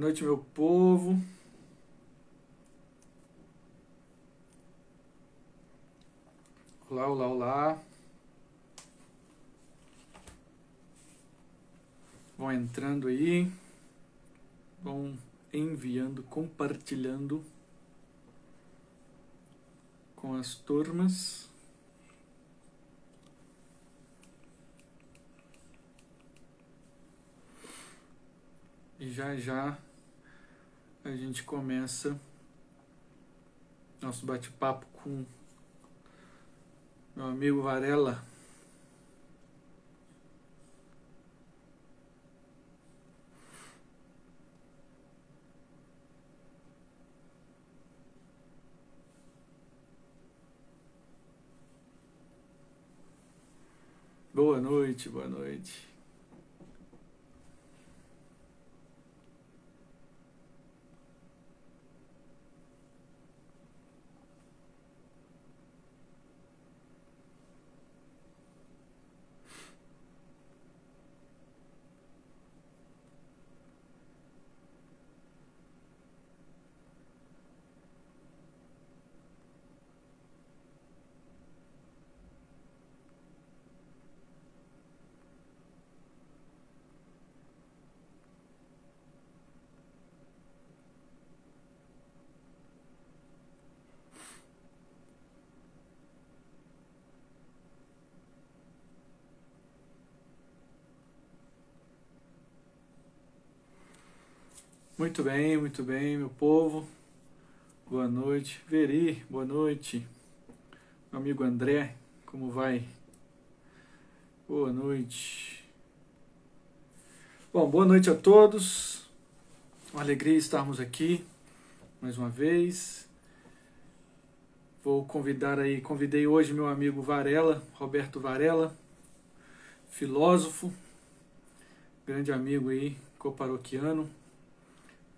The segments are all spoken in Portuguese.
Boa noite, meu povo. Olá, olá, olá. Vão entrando aí, vão enviando, compartilhando com as turmas. E já já a gente começa nosso bate-papo com meu amigo Varela. Boa noite, boa noite. Muito bem, meu povo. Boa noite. Veri, boa noite. Meu amigo André, como vai? Boa noite. Bom, boa noite a todos. Uma alegria estarmos aqui mais uma vez. Convidei hoje meu amigo Varela, Roberto Varela, filósofo, grande amigo aí, coparoquiano.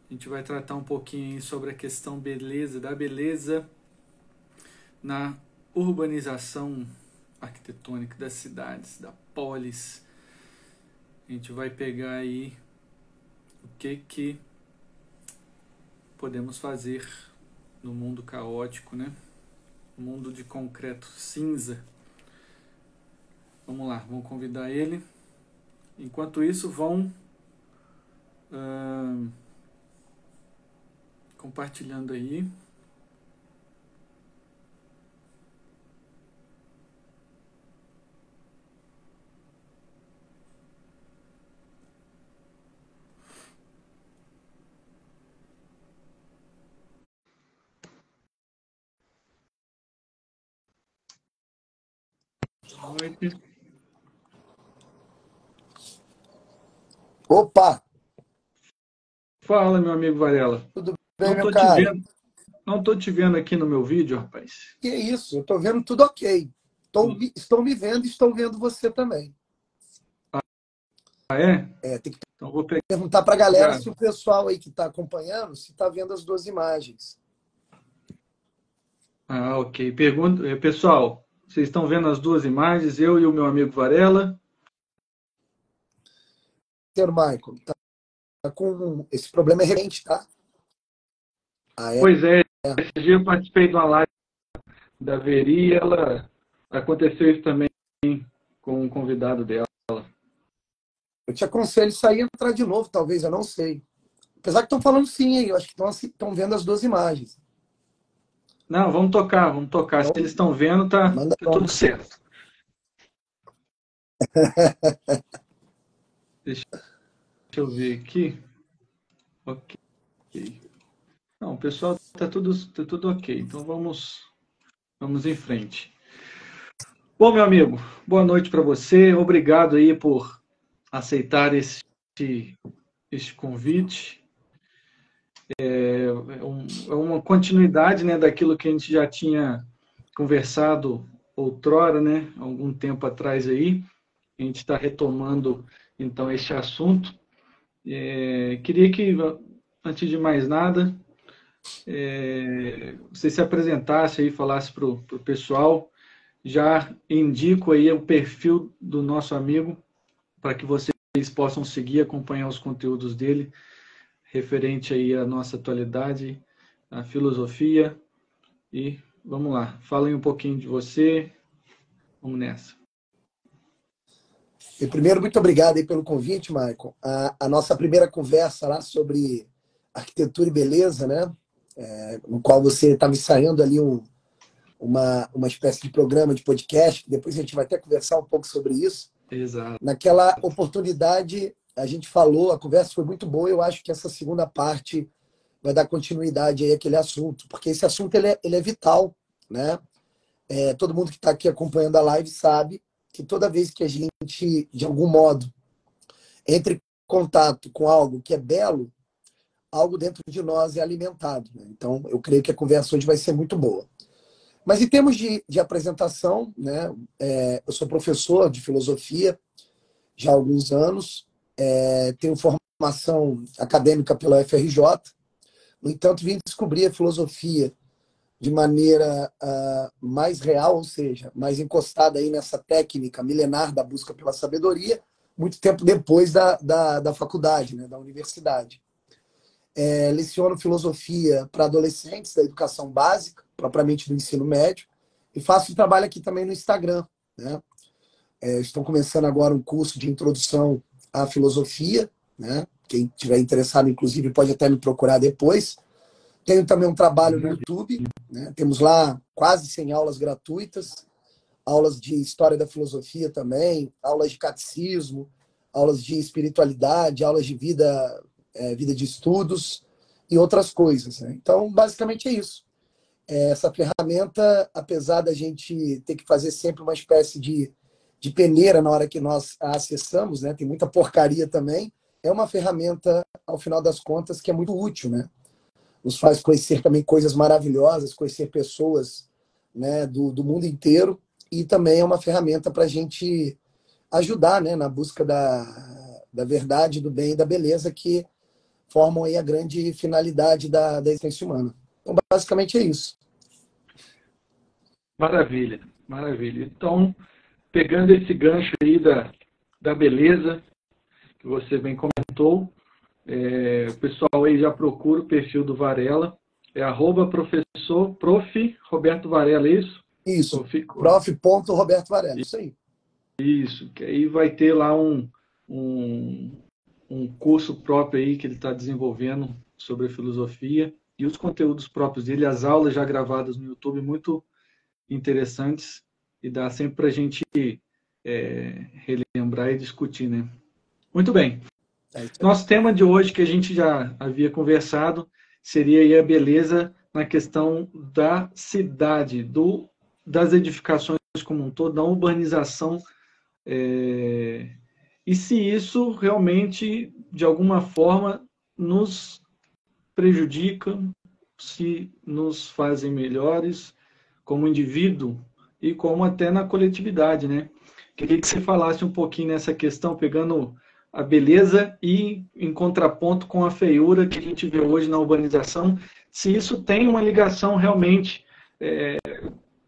A gente vai tratar um pouquinho aí sobre a questão da beleza na urbanização arquitetônica das cidades, da polis. A gente vai pegar aí o que podemos fazer no mundo caótico, né? Mundo de concreto cinza. Vamos lá, vamos convidar ele. Enquanto isso, vão compartilhando aí. Boa noite. Opa! Fala, meu amigo Varela. Tudo bem, meu caro? Não tô te vendo aqui no meu vídeo, rapaz. Que isso, eu tô vendo tudo ok. Estão me vendo e estão vendo você também. Ah, é? Tem que Então vou perguntar pra galera se o pessoal aí que tá acompanhando, se tá vendo as duas imagens. Ah, ok. Pessoal, vocês estão vendo as duas imagens, eu e o meu amigo Varela? Senhor Michael, tá com esse problema recorrente, tá? Pois é, esse dia eu participei de uma live da Veri e aconteceu isso também com um convidado dela. Eu te aconselho a sair e entrar de novo, talvez, eu não sei. Apesar que estão falando sim aí, eu acho que estão vendo as duas imagens. Não, vamos tocar. Então, se eles estão vendo, tá tudo certo. Deixa eu ver aqui. Ok. Não, pessoal, tá tudo ok. Então vamos em frente. Bom, meu amigo, boa noite para você. Obrigado aí por aceitar este convite. É uma continuidade, né, daquilo que a gente já tinha conversado outrora, né, algum tempo atrás aí. A gente está retomando, então, este assunto. Queria que, antes de mais nada, você se apresentasse aí, falasse para o pessoal. Já indico aí o perfil do nosso amigo para que vocês possam seguir, acompanhar os conteúdos dele. referente aí à nossa atualidade, à filosofia. E vamos lá, falem um pouquinho de você. Vamos nessa. E primeiro, muito obrigado aí pelo convite, Michael. A nossa primeira conversa lá sobre arquitetura e beleza, né? No qual você estava ensaiando ali uma espécie de programa de podcast, que depois a gente vai até conversar um pouco sobre isso. Exato. Naquela oportunidade, a gente falou, a conversa foi muito boa, eu acho que essa segunda parte vai dar continuidade aí àquele assunto, porque esse assunto ele é vital, né? Todo mundo que está aqui acompanhando a live sabe que toda vez que a gente, de algum modo, entra em contato com algo que é belo, algo dentro de nós é alimentado, né? Então, eu creio que a conversa hoje vai ser muito boa. Mas em termos de apresentação, né? Eu sou professor de filosofia já há alguns anos, tenho formação acadêmica pela UFRJ, no entanto, vim descobrir a filosofia de maneira mais real, ou seja, mais encostada aí nessa técnica milenar da busca pela sabedoria, muito tempo depois da faculdade, né, da universidade. Leciono filosofia para adolescentes da educação básica, propriamente do ensino médio, e faço um trabalho aqui também no Instagram, né? Estou começando agora um curso de introdução à filosofia, né? Quem tiver interessado, inclusive, pode até me procurar depois. Tenho também um trabalho no YouTube, né? Temos lá quase 100 aulas gratuitas, aulas de história da filosofia também, aulas de catecismo, aulas de espiritualidade, aulas de vida de estudos e outras coisas, né? Então, basicamente é isso. Essa ferramenta, apesar da gente ter que fazer sempre uma espécie de peneira na hora que nós a acessamos, né? Tem muita porcaria também, é uma ferramenta, ao final das contas, que é muito útil, né? Nos faz conhecer também coisas maravilhosas, conhecer pessoas, né, do mundo inteiro, e também é uma ferramenta para a gente ajudar, né, na busca da verdade, do bem e da beleza, que formam aí a grande finalidade da existência humana. Então, basicamente é isso. Maravilha, maravilha. Então, pegando esse gancho aí da beleza, que você bem comentou, o pessoal aí já procura o perfil do Varela, prof. Roberto Varela, é isso? Isso, prof.Roberto Varela, isso aí. Isso, que aí vai ter lá um curso próprio aí que ele está desenvolvendo sobre filosofia e os conteúdos próprios dele, as aulas já gravadas no YouTube, muito interessantes, e dá sempre para a gente relembrar e discutir, né? Muito bem. Nosso tema de hoje, que a gente já havia conversado, seria aí a beleza na questão da cidade, das edificações como um todo, da urbanização, e se isso realmente, de alguma forma, nos prejudica, se nos fazem melhores como indivíduo e como até na coletividade, né? Queria que você falasse um pouquinho nessa questão, pegando a beleza e em contraponto com a feiura que a gente vê hoje na urbanização, se isso tem uma ligação realmente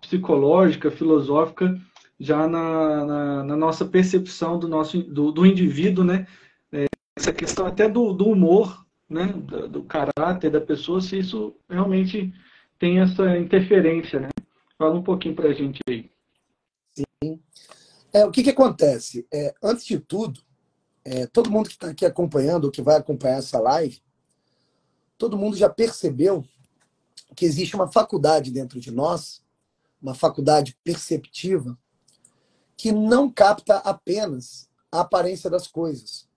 psicológica, filosófica, já na nossa percepção do indivíduo, né? Essa questão até do humor, né? Do caráter da pessoa, se isso realmente tem essa interferência, né? Fala um pouquinho para a gente aí. Sim. O que acontece? Antes de tudo, todo mundo que está aqui acompanhando, ou que vai acompanhar essa live, todo mundo já percebeu que existe uma faculdade dentro de nós, uma faculdade perceptiva, que não capta apenas a aparência das coisas.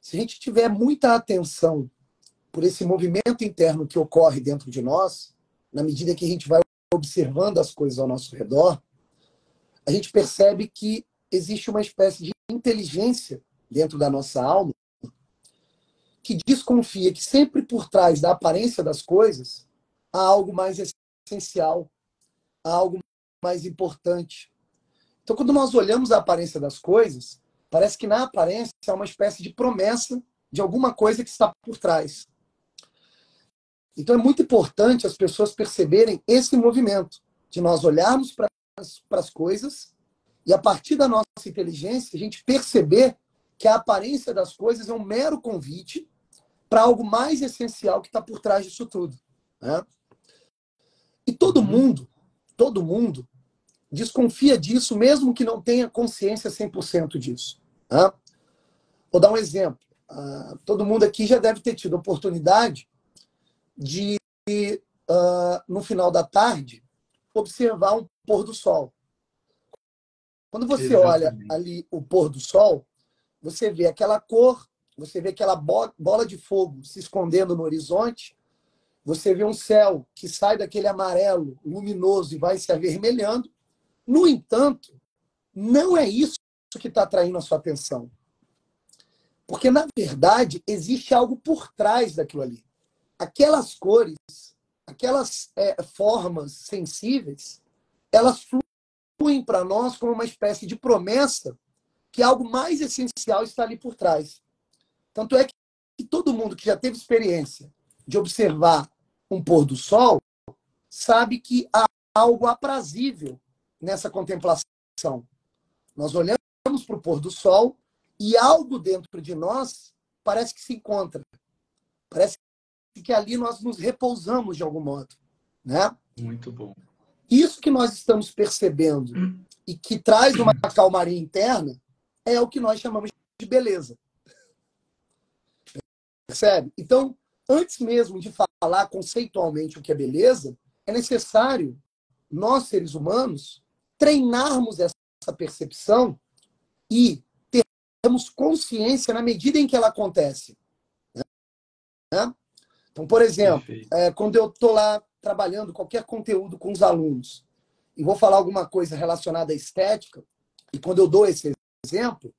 Se a gente tiver muita atenção por esse movimento interno que ocorre dentro de nós, na medida que a gente vai observando as coisas ao nosso redor, a gente percebe que existe uma espécie de inteligência dentro da nossa alma que desconfia que sempre por trás da aparência das coisas há algo mais essencial, há algo mais importante. Então, quando nós olhamos a aparência das coisas, parece que na aparência há uma espécie de promessa de alguma coisa que está por trás. Então, é muito importante as pessoas perceberem esse movimento, de nós olharmos para as coisas e, a partir da nossa inteligência, a gente perceber que a aparência das coisas é um mero convite para algo mais essencial que está por trás disso tudo, né? E todo mundo desconfia disso, mesmo que não tenha consciência 100% disso, né? Vou dar um exemplo. Todo mundo aqui já deve ter tido a oportunidade de, no final da tarde, observar um pôr do sol. Quando você olha ali o pôr do sol, você vê aquela cor, você vê aquela bola de fogo se escondendo no horizonte, você vê um céu que sai daquele amarelo luminoso e vai se avermelhando. No entanto, não é isso que está atraindo a sua atenção. Porque, na verdade, existe algo por trás daquilo ali. Aquelas cores, aquelas formas sensíveis, elas fluem para nós como uma espécie de promessa que algo mais essencial está ali por trás. Tanto é que todo mundo que já teve experiência de observar um pôr do sol sabe que há algo aprazível nessa contemplação. Nós olhamos para o pôr do sol e algo dentro de nós parece que se encontra. Parece que ali nós nos repousamos de algum modo, né? Muito bom. Isso que nós estamos percebendo e que traz uma calmaria interna é o que nós chamamos de beleza. Percebe? Então, antes mesmo de falar conceitualmente o que é beleza, é necessário, nós, seres humanos, treinarmos essa percepção e termos consciência na medida em que ela acontece. Né? Então, por exemplo, quando eu estou lá trabalhando qualquer conteúdo com os alunos e vou falar alguma coisa relacionada à estética, e quando eu dou esse exemplo,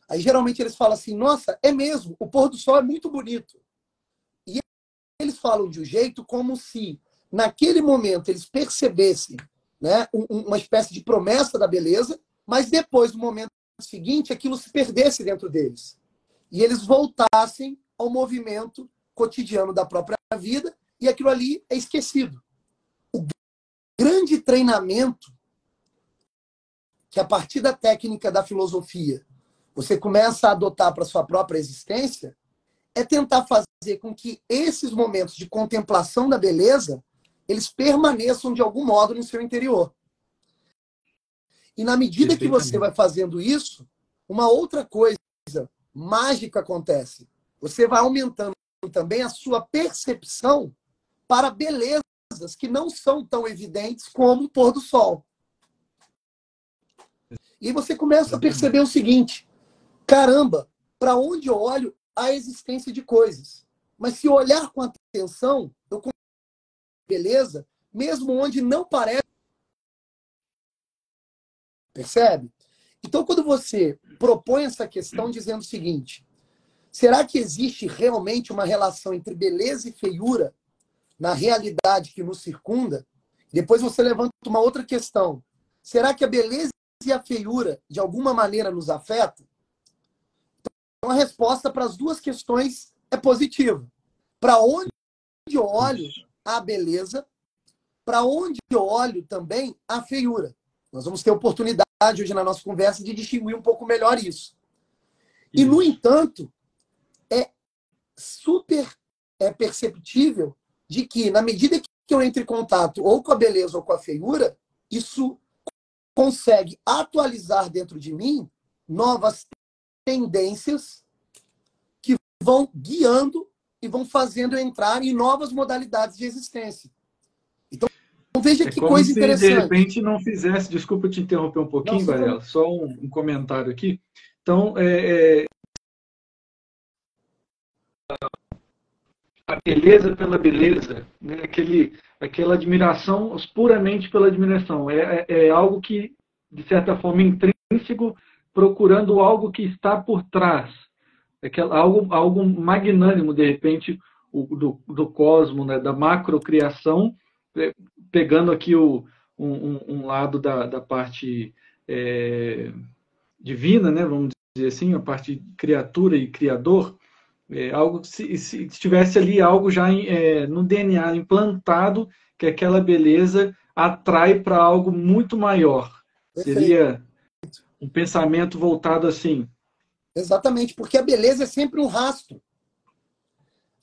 aí geralmente eles falam assim, nossa, é mesmo, o pôr do sol é muito bonito. E eles falam de um jeito como se, naquele momento, eles percebessem, né, uma espécie de promessa da beleza, mas depois, no momento seguinte, aquilo se perdesse dentro deles. E eles voltassem ao movimento cotidiano da própria vida e aquilo ali é esquecido. O grande treinamento que, a partir da técnica da filosofia, você começa a adotar para a sua própria existência, é tentar fazer com que esses momentos de contemplação da beleza, eles permaneçam de algum modo no seu interior. E na medida que você vai fazendo isso, uma outra coisa mágica acontece. Você vai aumentando também a sua percepção para belezas que não são tão evidentes como o pôr do sol. E aí você começa a perceber o seguinte, caramba, para onde eu olho, há existência de coisas. Mas se eu olhar com atenção, eu consigo beleza, mesmo onde não parece. Percebe? Então, quando você propõe essa questão dizendo o seguinte, será que existe realmente uma relação entre beleza e feiura na realidade que nos circunda? Depois você levanta uma outra questão. Será que a beleza e a feiura, de alguma maneira, nos afetam? Então, a resposta para as duas questões é positiva. Para onde eu olho a beleza, para onde eu olho também a feiura. Nós vamos ter oportunidade hoje na nossa conversa de distinguir um pouco melhor isso. E, no entanto, é super perceptível de que, na medida que eu entre em contato ou com a beleza ou com a feiura, isso consegue atualizar dentro de mim novas tendências que vão guiando e vão fazendo eu entrar em novas modalidades de existência. Então, veja que coisa interessante. De repente não fizesse, desculpa te interromper um pouquinho, Varela, só um comentário aqui. Então, a beleza pela beleza, né? Aquela admiração puramente pela admiração, é algo que, de certa forma, intrínseco, procurando algo que está por trás, algo magnânimo, de repente, do cosmos, né? Da macrocriação, pegando aqui um lado da parte divina, né? Vamos dizer assim, a parte criatura e criador, algo que se tivesse ali algo já no DNA implantado, que aquela beleza atrai para algo muito maior. Perfeito. Seria um pensamento voltado assim. Exatamente, porque a beleza é sempre um rastro.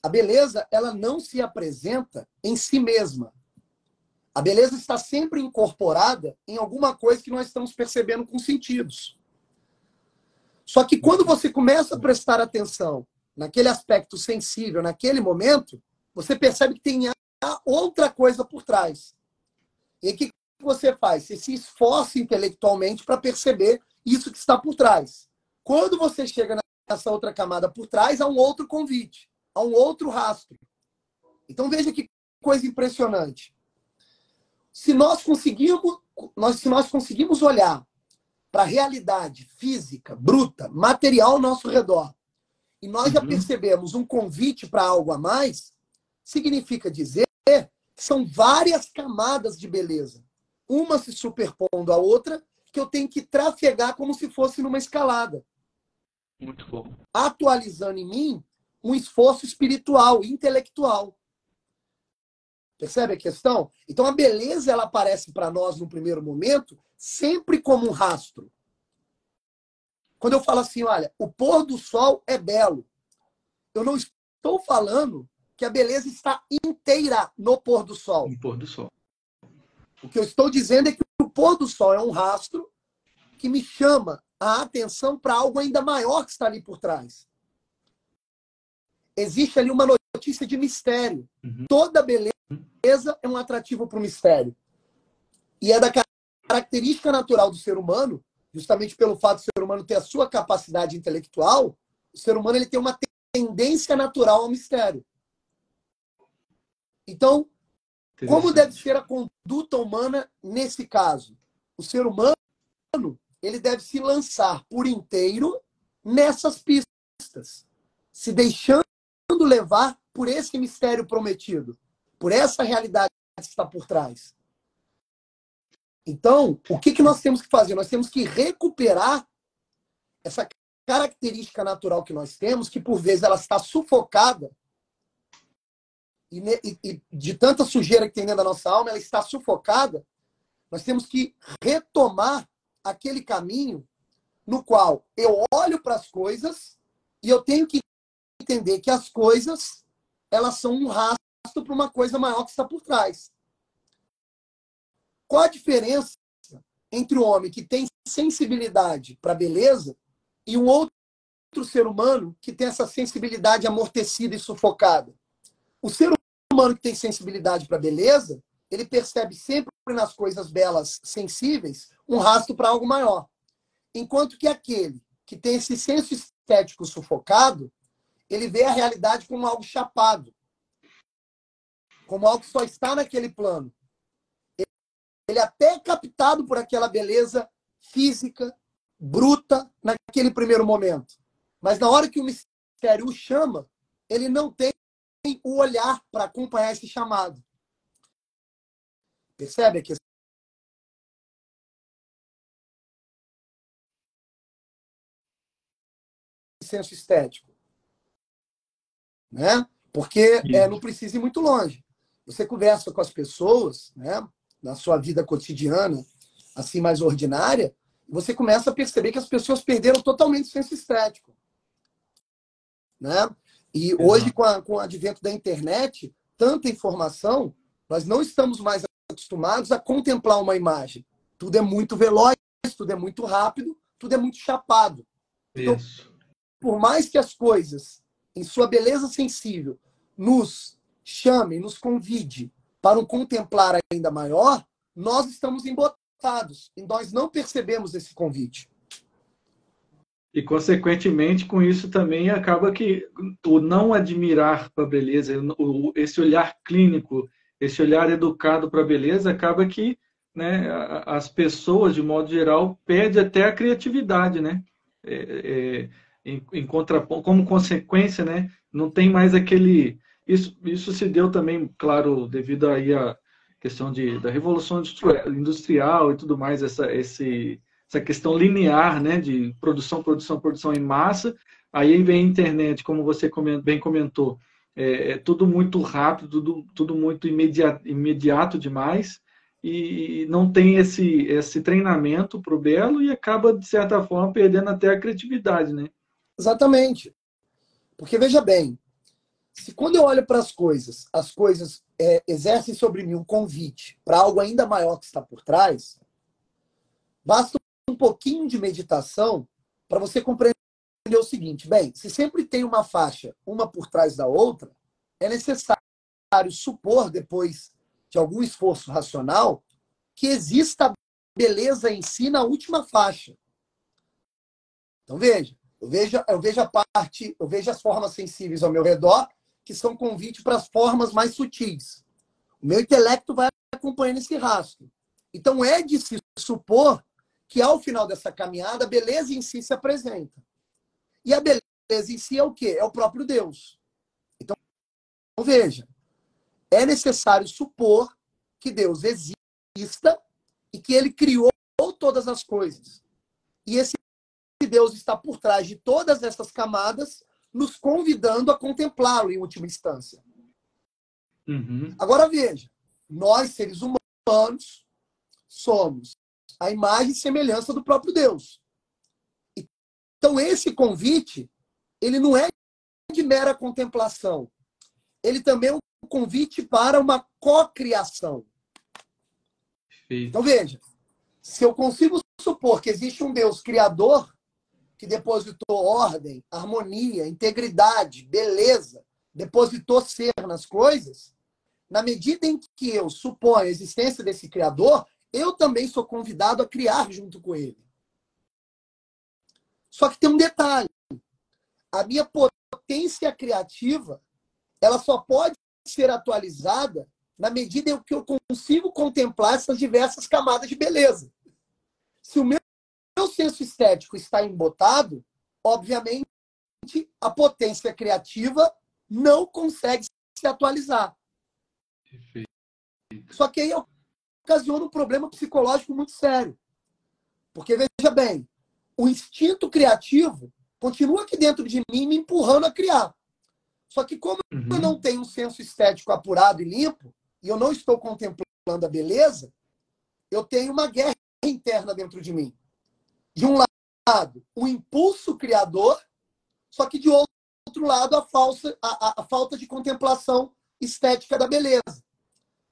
A beleza, ela não se apresenta em si mesma. A beleza está sempre incorporada em alguma coisa que nós estamos percebendo com sentidos. Só que quando você começa a prestar atenção naquele aspecto sensível, naquele momento, você percebe que tem outra coisa por trás. E o que você faz? Você se esforça intelectualmente para perceber isso que está por trás. Quando você chega nessa outra camada por trás, há um outro convite, há um outro rastro. Então veja que coisa impressionante. Se nós conseguimos olhar para a realidade física, bruta, material ao nosso redor, e nós já percebemos um convite para algo a mais, significa dizer que são várias camadas de beleza, uma se superpondo à outra, que eu tenho que trafegar como se fosse numa escalada. Muito bom. Atualizando em mim um esforço espiritual, intelectual. Percebe a questão? Então a beleza, ela aparece para nós no primeiro momento sempre como um rastro. Quando eu falo assim, olha, o pôr do sol é belo, eu não estou falando que a beleza está inteira no pôr do sol. No pôr do sol. O que eu estou dizendo é que o pôr do sol é um rastro que me chama a atenção para algo ainda maior que está ali por trás. Existe ali uma notícia de mistério. Toda beleza é um atrativo para o mistério. E é da característica natural do ser humano, justamente pelo fato do ser humano ter a sua capacidade intelectual, o ser humano ele tem uma tendência natural ao mistério. Então, como deve ser a conduta humana nesse caso? O ser humano ele deve se lançar por inteiro nessas pistas, se deixando levar por esse mistério prometido, por essa realidade que está por trás. Então, o que nós temos que fazer? Nós temos que recuperar essa característica natural que nós temos, que por vezes ela está sufocada, e de tanta sujeira que tem dentro da nossa alma, ela está sufocada. Nós temos que retomar aquele caminho no qual eu olho para as coisas e eu tenho que entender que as coisas, elas são um rastro para uma coisa maior que está por trás. Qual a diferença entre o homem que tem sensibilidade para a beleza e um outro ser humano que tem essa sensibilidade amortecida e sufocada? O ser humano que tem sensibilidade para a beleza, ele percebe sempre nas coisas belas, sensíveis, um rastro para algo maior. Enquanto que aquele que tem esse senso estético sufocado, ele vê a realidade como algo chapado, como algo que só está naquele plano. Ele até é captado por aquela beleza física, bruta, naquele primeiro momento. Mas na hora que o mistério o chama, ele não tem o olhar para acompanhar esse chamado. Percebe que senso estético, né? Porque não precisa ir muito longe. Você conversa com as pessoas, né, na sua vida cotidiana, assim mais ordinária, você começa a perceber que as pessoas perderam totalmente o senso estético, né? E hoje, com o advento da internet, tanta informação, nós não estamos mais acostumados a contemplar uma imagem. Tudo é muito veloz, tudo é muito rápido, tudo é muito chapado. Então, por mais que as coisas, em sua beleza sensível, nos chame, nos convide para um contemplar ainda maior, nós estamos embotados e nós não percebemos esse convite. E, consequentemente, com isso também acaba que o não admirar para a beleza, esse olhar clínico, esse olhar educado para a beleza, acaba que, né, as pessoas, de modo geral, perdem até a criatividade, né? Como consequência, né, não tem mais aquele... Isso se deu também, claro, devido aí à questão da Revolução Industrial e tudo mais, essa questão linear, né, de produção em massa. Aí vem a internet, como você bem comentou, tudo muito rápido, tudo muito imediato demais, e não tem esse treinamento para o belo e acaba, de certa forma, perdendo até a criatividade, né? Exatamente. Porque, veja bem, se quando eu olho para as coisas exercem sobre mim um convite para algo ainda maior que está por trás, basta um pouquinho de meditação para você compreender o seguinte: bem, se sempre tem uma faixa, uma por trás da outra, é necessário supor, depois de algum esforço racional, que exista a beleza em si na última faixa. Então eu vejo as formas sensíveis ao meu redor, que são convite para as formas mais sutis. O meu intelecto vai acompanhando esse rastro. Então é de se supor que ao final dessa caminhada, a beleza em si se apresenta. E a beleza em si é o quê? É o próprio Deus. Então veja, é necessário supor que Deus exista e que ele criou todas as coisas. E esse Deus está por trás de todas essas camadas, nos convidando a contemplá-lo em última instância. Uhum. Agora veja, nós, seres humanos, somos a imagem e semelhança do próprio Deus. Então esse convite, ele não é de mera contemplação. Ele também é um convite para uma cocriação. Então veja, se eu consigo supor que existe um Deus criador que depositou ordem, harmonia, integridade, beleza, depositou ser nas coisas, na medida em que eu suponho a existência desse criador, eu também sou convidado a criar junto com ele. Só que tem um detalhe. A minha potência criativa, ela só pode ser atualizada na medida em que eu consigo contemplar essas diversas camadas de beleza. Se o meu senso estético está embotado, obviamente a potência criativa não consegue se atualizar. Perfeito. Só que aí ocasiona um problema psicológico muito sério. Porque, veja bem, o instinto criativo continua aqui dentro de mim me empurrando a criar. Só que como eu não tenho um senso estético apurado e limpo, e eu não estou contemplando a beleza, eu tenho uma guerra interna dentro de mim. De um lado, o impulso criador, só que de outro lado, a falta de contemplação estética da beleza.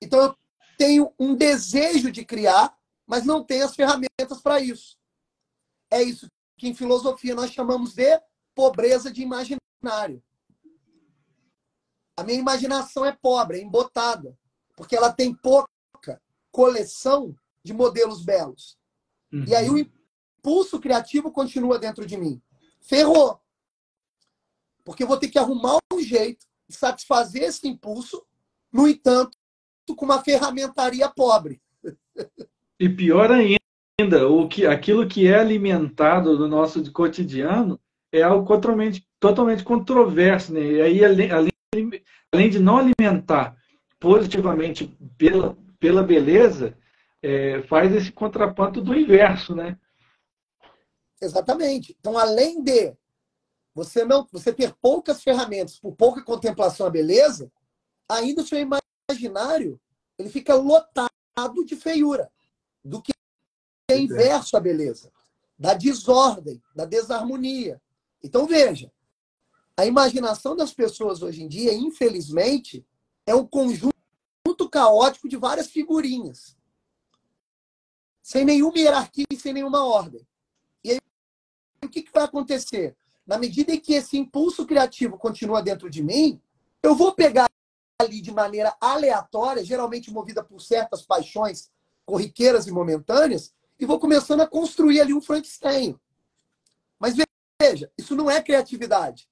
Então, eu tenho um desejo de criar, mas não tenho as ferramentas para isso. É isso que em filosofia nós chamamos de pobreza de imaginário. A minha imaginação é pobre, é embotada, porque ela tem pouca coleção de modelos belos. E aí o impulso criativo continua dentro de mim. Ferrou. Porque eu vou ter que arrumar um jeito de satisfazer esse impulso, no entanto, com uma ferramentaria pobre. E pior ainda, aquilo que é alimentado no nosso cotidiano é algo totalmente controverso, né? E aí, além de não alimentar positivamente pela beleza, faz esse contraponto do inverso, né? Exatamente. Então, além de você ter poucas ferramentas por pouca contemplação à beleza, ainda o seu imaginário ele fica lotado de feiura, do que é inverso à beleza, da desordem, da desarmonia. Então, veja, a imaginação das pessoas hoje em dia, infelizmente, é um conjunto caótico de várias figurinhas, sem nenhuma hierarquia e sem nenhuma ordem. E aí, o que vai acontecer? Na medida em que esse impulso criativo continua dentro de mim, eu vou pegar ali de maneira aleatória, geralmente movida por certas paixões corriqueiras e momentâneas, e vou começando a construir ali um Frankenstein. Mas veja, isso não é criatividade.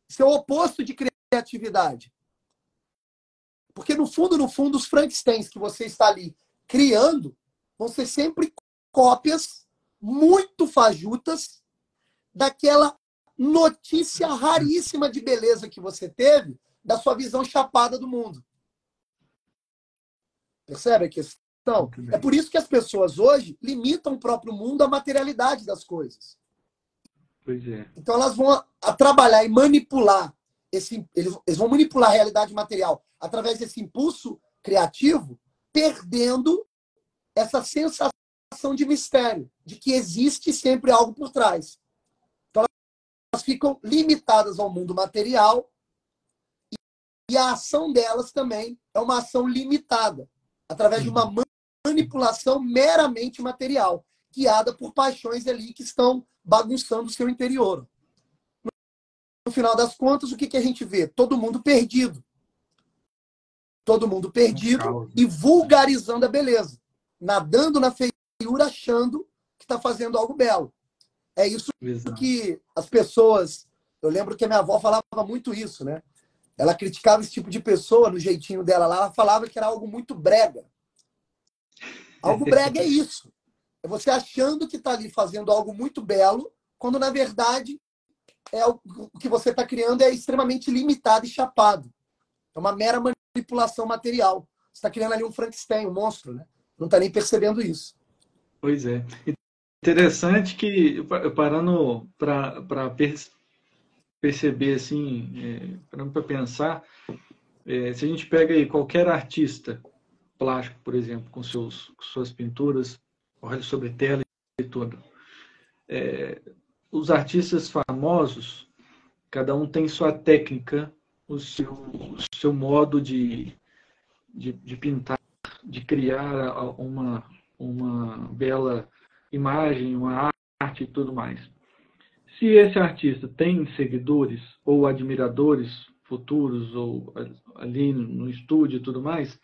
Isso é o oposto de criatividade. Porque, no fundo, os Frankensteins que você está ali criando vão ser sempre cópias muito fajutas daquela notícia raríssima de beleza que você teve da sua visão chapada do mundo. Percebe a questão? É por isso que as pessoas hoje limitam o próprio mundo à materialidade das coisas. Pois é. Então elas vão a trabalhar e manipular eles vão manipular a realidade material através desse impulso criativo, perdendo essa sensação de mistério, de que existe sempre algo por trás. Então elas ficam limitadas ao mundo material E a ação delas também é uma ação limitada, através de uma manipulação meramente material, guiada por paixões ali que estão bagunçando o seu interior. No final das contas, o que a gente vê? Todo mundo perdido. Todo mundo perdido e vulgarizando a beleza. Nadando na feiura, achando que está fazendo algo belo. É isso que as pessoas... Eu lembro que a minha avó falava muito isso, né? Ela criticava esse tipo de pessoa no jeitinho dela lá. Ela falava que era algo muito brega. Algo brega é isso. É você achando que está ali fazendo algo muito belo, quando, na verdade, o que você está criando é extremamente limitado e chapado. É uma mera manipulação material. Você está criando ali um Frankenstein, um monstro, né? Não está nem percebendo isso. Pois é. Interessante que, parando para perceber, assim, parando para pensar, se a gente pega aí qualquer artista plástico, por exemplo, com suas pinturas, olha sobre tela e tudo. Os artistas famosos, cada um tem sua técnica, o seu modo de pintar, de criar uma bela imagem, uma arte e tudo mais. Se esse artista tem seguidores ou admiradores futuros ou ali no estúdio e tudo mais,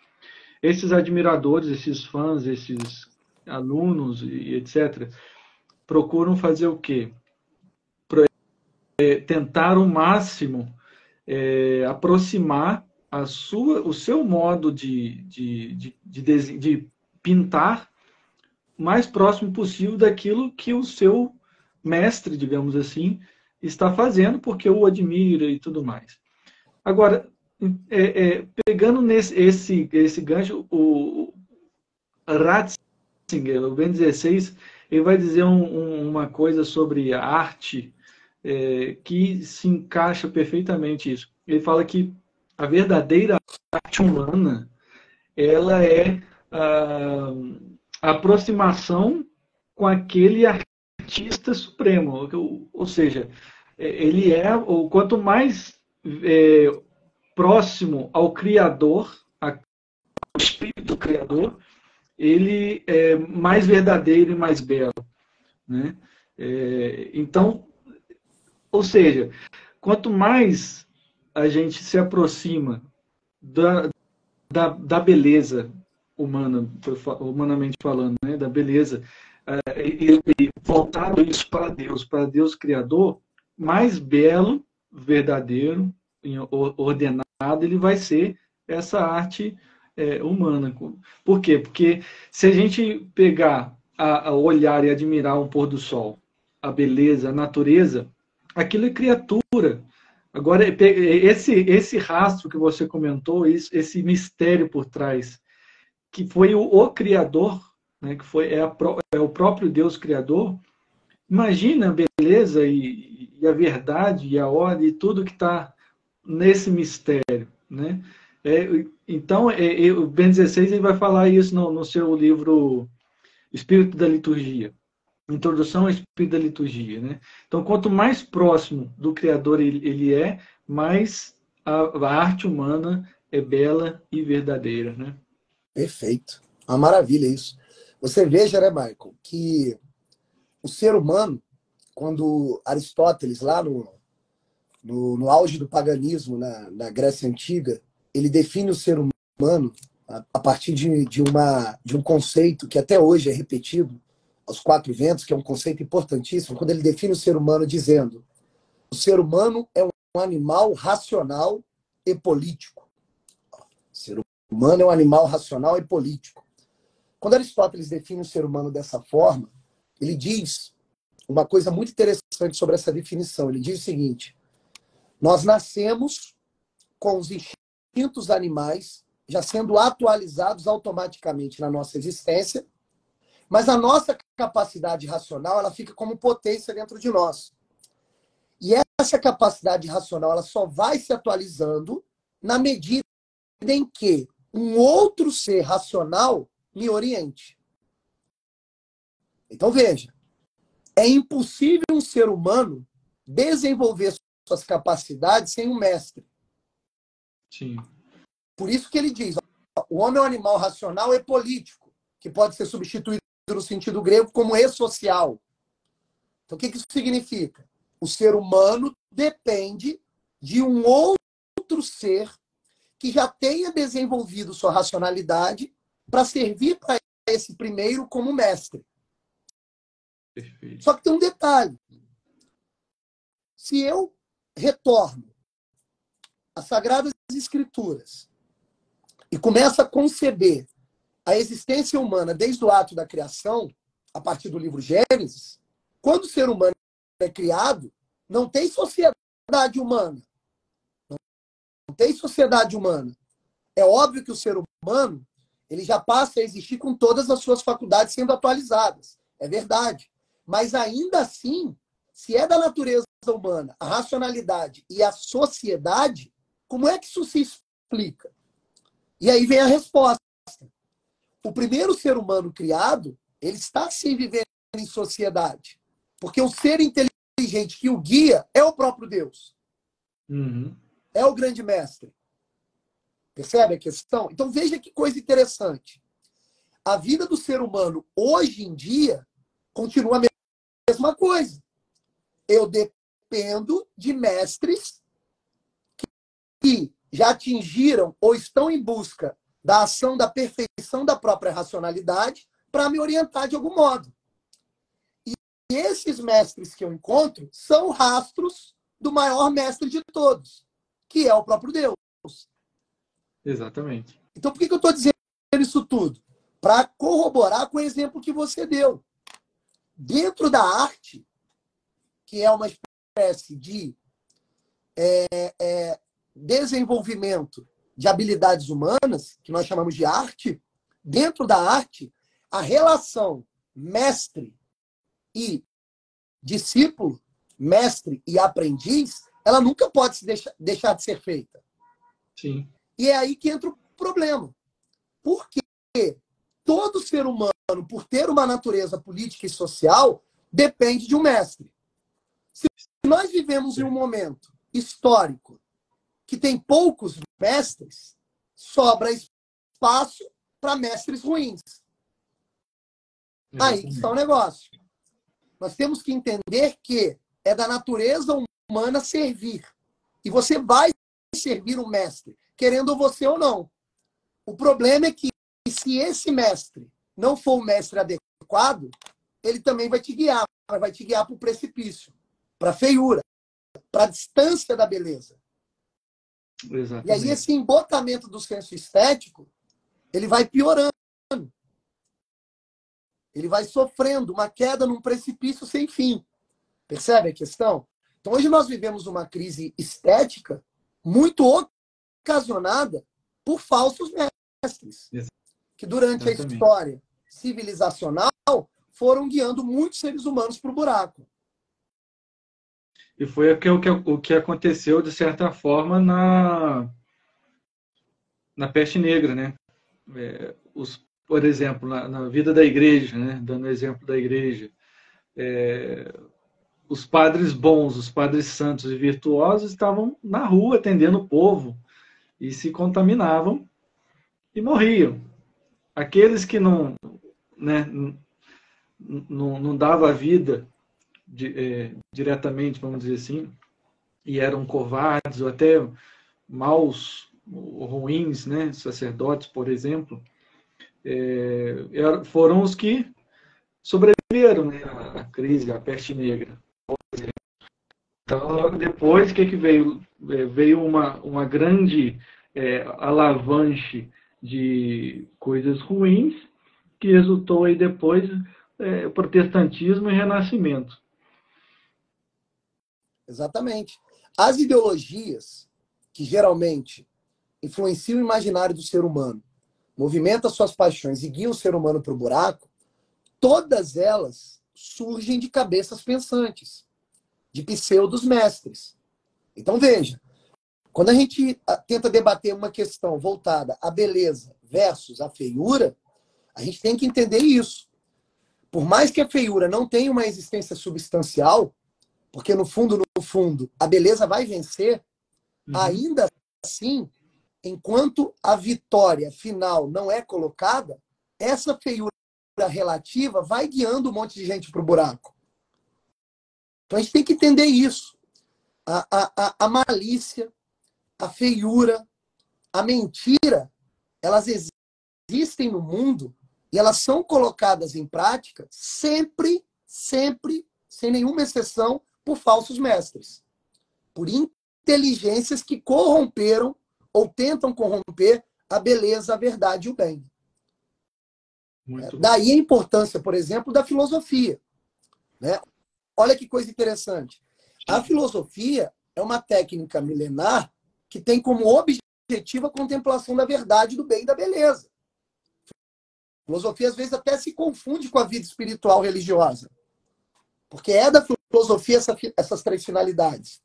esses admiradores, esses fãs, esses alunos e etc., procuram fazer o quê? Tentar ao máximo aproximar o seu modo de pintar o mais próximo possível daquilo que o seu mestre, digamos assim, está fazendo, porque o admira e tudo mais. Agora, pegando esse gancho, o Ratzinger, o Ben 16, ele vai dizer uma coisa sobre a arte que se encaixa perfeitamente isso. Ele fala que a verdadeira arte humana, ela é a aproximação com aquele artista supremo, ou seja, ele ou quanto mais próximo ao Criador, ao Espírito Criador, ele é mais verdadeiro e mais belo, né? Então, ou seja, quanto mais a gente se aproxima da beleza humana, humanamente falando, né? Da beleza, e voltado isso para Deus Criador, mais belo, verdadeiro, ordenado ele vai ser essa arte humana. Por quê? Porque se a gente pegar a olhar e admirar um pôr do sol, a beleza, a natureza, aquilo é criatura. Agora, esse rastro que você comentou, esse mistério por trás, que foi o Criador, né, que é o próprio Deus Criador, imagina a beleza e a verdade e a ordem e tudo que está nesse mistério, né? Então, o Ben 16 ele vai falar isso no seu livro Espírito da Liturgia, Introdução ao Espírito da Liturgia, né? Então, quanto mais próximo do Criador ele é, mais a arte humana é bela e verdadeira, né? Perfeito. Uma maravilha isso. Você veja, né, Michael, que o ser humano, quando Aristóteles, lá no auge do paganismo na Grécia Antiga, ele define o ser humano a partir de um conceito que até hoje é repetido aos quatro ventos, que é um conceito importantíssimo, quando ele define o ser humano dizendo: o ser humano é um animal racional e político. O ser humano é um animal racional e político. Quando Aristóteles define o ser humano dessa forma, ele diz uma coisa muito interessante sobre essa definição. Ele diz o seguinte: nós nascemos com os instintos animais já sendo atualizados automaticamente na nossa existência, mas a nossa capacidade racional ela fica como potência dentro de nós. E essa capacidade racional ela só vai se atualizando na medida em que um outro ser racional me oriente. Então veja, é impossível um ser humano desenvolver suas capacidades sem um mestre. Sim. Por isso que ele diz, ó, o homem é um animal racional e político, que pode ser substituído no sentido grego como e-social. Então, o que isso significa? O ser humano depende de um outro ser que já tenha desenvolvido sua racionalidade para servir para esse primeiro como mestre. Perfeito. Só que tem um detalhe. Se eu retorno às Sagradas Escrituras e começo a conceber a existência humana desde o ato da criação, a partir do livro Gênesis, quando o ser humano é criado, não tem sociedade humana. Não tem sociedade humana. É óbvio que o ser humano ele já passa a existir com todas as suas faculdades sendo atualizadas. É verdade. Mas ainda assim, se é da natureza humana a racionalidade e a sociedade, como é que isso se explica? E aí vem a resposta. O primeiro ser humano criado, ele está sim vivendo em sociedade. Porque o ser inteligente que o guia é o próprio Deus. Uhum. É o grande mestre. Percebe a questão? Então veja que coisa interessante. A vida do ser humano hoje em dia continua a mesma coisa. Eu dependo de mestres que já atingiram ou estão em busca da ação da perfeição da própria racionalidade para me orientar de algum modo. E esses mestres que eu encontro são rastros do maior mestre de todos, que é o próprio Deus. Exatamente. Então, por que eu estou dizendo isso tudo? Para corroborar com o exemplo que você deu. Dentro da arte, que é uma espécie de desenvolvimento de habilidades humanas, que nós chamamos de arte, dentro da arte, a relação mestre e discípulo, mestre e aprendiz, ela nunca pode deixar de ser feita. Sim. E é aí que entra o problema. Porque todo ser humano, por ter uma natureza política e social, depende de um mestre. Se nós vivemos em um momento histórico que tem poucos mestres, sobra espaço para mestres ruins. Aí que está o negócio. Nós temos que entender que é da natureza humana servir. E você vai servir um mestre, querendo você ou não. O problema é que se esse mestre não for o mestre adequado, ele também vai te guiar, mas vai te guiar para o precipício, para a feiura, para a distância da beleza. Exatamente. E aí esse embotamento do senso estético, ele vai piorando. Ele vai sofrendo uma queda num precipício sem fim. Percebe a questão? Então hoje nós vivemos uma crise estética muito ocasionada por falsos mestres, que durante a história civilizacional foram guiando muitos seres humanos para o buraco. E foi o que aconteceu, de certa forma, na peste negra, né? Por exemplo, na vida da igreja, né? Dando exemplo da igreja, os padres bons, os padres santos e virtuosos estavam na rua atendendo o povo e se contaminavam e morriam. Aqueles que não, né, não dava a vida diretamente, vamos dizer assim, e eram covardes ou até maus ou ruins, né, sacerdotes, por exemplo, foram os que sobreviveram, né, à crise, à peste negra. Então, logo depois, o que veio? Veio uma grande alavanche de coisas ruins, que resultou aí depois protestantismo e renascimento. Exatamente. As ideologias que geralmente influenciam o imaginário do ser humano, movimentam suas paixões e guiam o ser humano para o buraco, todas elas surgem de cabeças pensantes, de pseudos mestres. Então veja, quando a gente tenta debater uma questão voltada à beleza versus à feiura, a gente tem que entender isso. Por mais que a feiura não tenha uma existência substancial, porque no fundo, a beleza vai vencer, ainda assim, enquanto a vitória final não é colocada, essa feiura relativa vai guiando um monte de gente para o buraco. Então a gente tem que entender isso. A malícia, a feiura, a mentira, elas existem no mundo e elas são colocadas em prática sempre, sempre, sem nenhuma exceção, por falsos mestres. Por inteligências que corromperam ou tentam corromper a beleza, a verdade e o bem. Daí a importância, por exemplo, da filosofia. Né? Olha que coisa interessante. A filosofia é uma técnica milenar que tem como objetivo a contemplação da verdade, do bem e da beleza. A filosofia, às vezes, até se confunde com a vida espiritual religiosa. Porque é da filosofia essas três finalidades.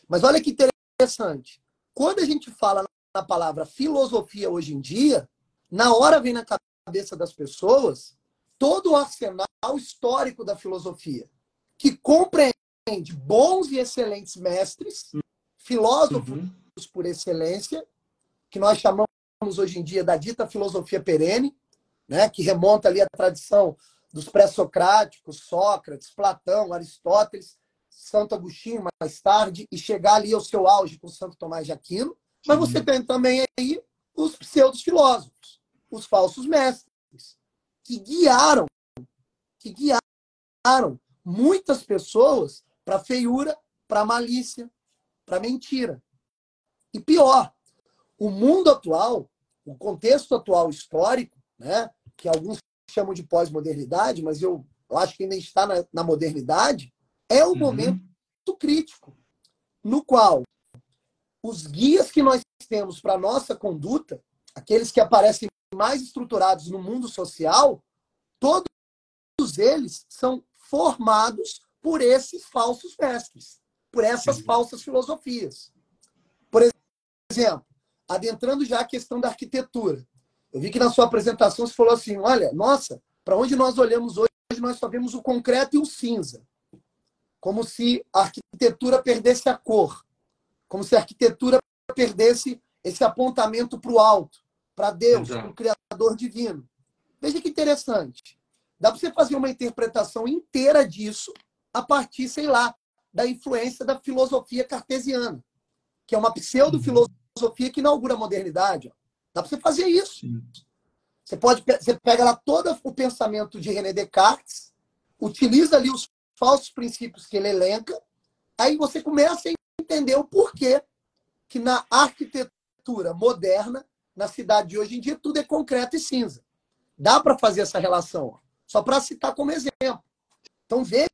Mas olha que interessante. Quando a gente fala na palavra filosofia hoje em dia, na hora vem na cabeça das pessoas todo o arsenal histórico da filosofia, que compreende bons e excelentes mestres, filósofos por excelência, que nós chamamos hoje em dia da dita filosofia perene, né, que remonta ali à tradição dos pré-socráticos, Sócrates, Platão, Aristóteles, Santo Agostinho mais tarde, e chegar ali ao seu auge com Santo Tomás de Aquino. Mas você tem também aí os pseudos filósofos, os falsos mestres, que guiaram muitas pessoas para a feiura, para a malícia, para a mentira. E pior, o mundo atual, o contexto atual histórico, né, que alguns chamam de pós-modernidade, mas eu acho que ainda está na modernidade, é um momento crítico, no qual os guias que nós temos para a nossa conduta, aqueles que aparecem mais estruturados no mundo social, todos eles são formados por esses falsos mestres, por essas falsas filosofias. Por exemplo, adentrando já a questão da arquitetura. Eu vi que na sua apresentação você falou assim, olha, nossa, para onde nós olhamos hoje, nós só vemos o concreto e o cinza. Como se a arquitetura perdesse a cor. Como se a arquitetura perdesse esse apontamento para o alto, para Deus, para o Criador divino. Veja que interessante. Dá para você fazer uma interpretação inteira disso a partir, sei lá, da influência da filosofia cartesiana, que é uma pseudo-filosofia que inaugura a modernidade. Ó. Dá para você fazer isso. Você pega lá todo o pensamento de René Descartes, utiliza ali os falsos princípios que ele elenca, aí você começa a entender o porquê que na arquitetura moderna, na cidade de hoje em dia, tudo é concreto e cinza. Dá para fazer essa relação, ó. Só para citar como exemplo. Então veja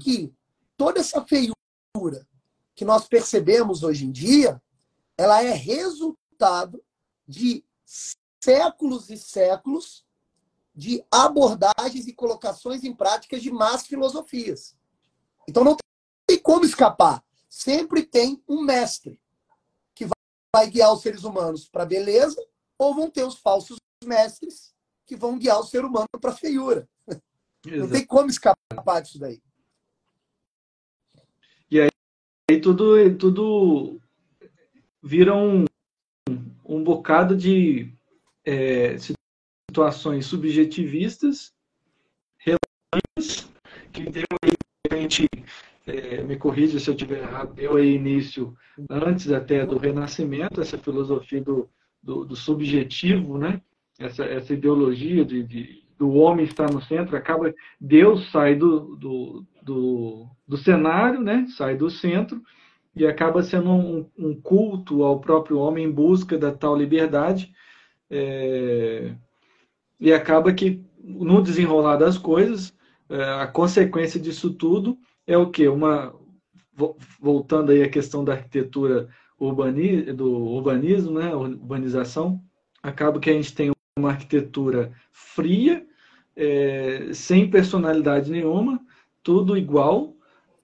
que toda essa feiura que nós percebemos hoje em dia, ela é resultado de séculos e séculos de abordagens e colocações em práticas de más filosofias. Então não tem como escapar. Sempre tem um mestre que vai guiar os seres humanos para a beleza, ou vão ter os falsos mestres que vão guiar o ser humano para a feiura. Não tem como escapar disso daí. E aí tudo vira um bocado de situações subjetivistas, que deu aí, a gente me corrija se eu estiver errado, deu aí início antes até do Renascimento, essa filosofia do subjetivo, né? Essa ideologia do homem estar no centro, acaba Deus sai do cenário, né? Sai do centro e acaba sendo um culto ao próprio homem em busca da tal liberdade, e acaba que no desenrolar das coisas, a consequência disso tudo é o quê? Voltando aí à questão da arquitetura do urbanismo, né? Urbanização, acaba que a gente tem uma arquitetura fria, sem personalidade nenhuma, tudo igual,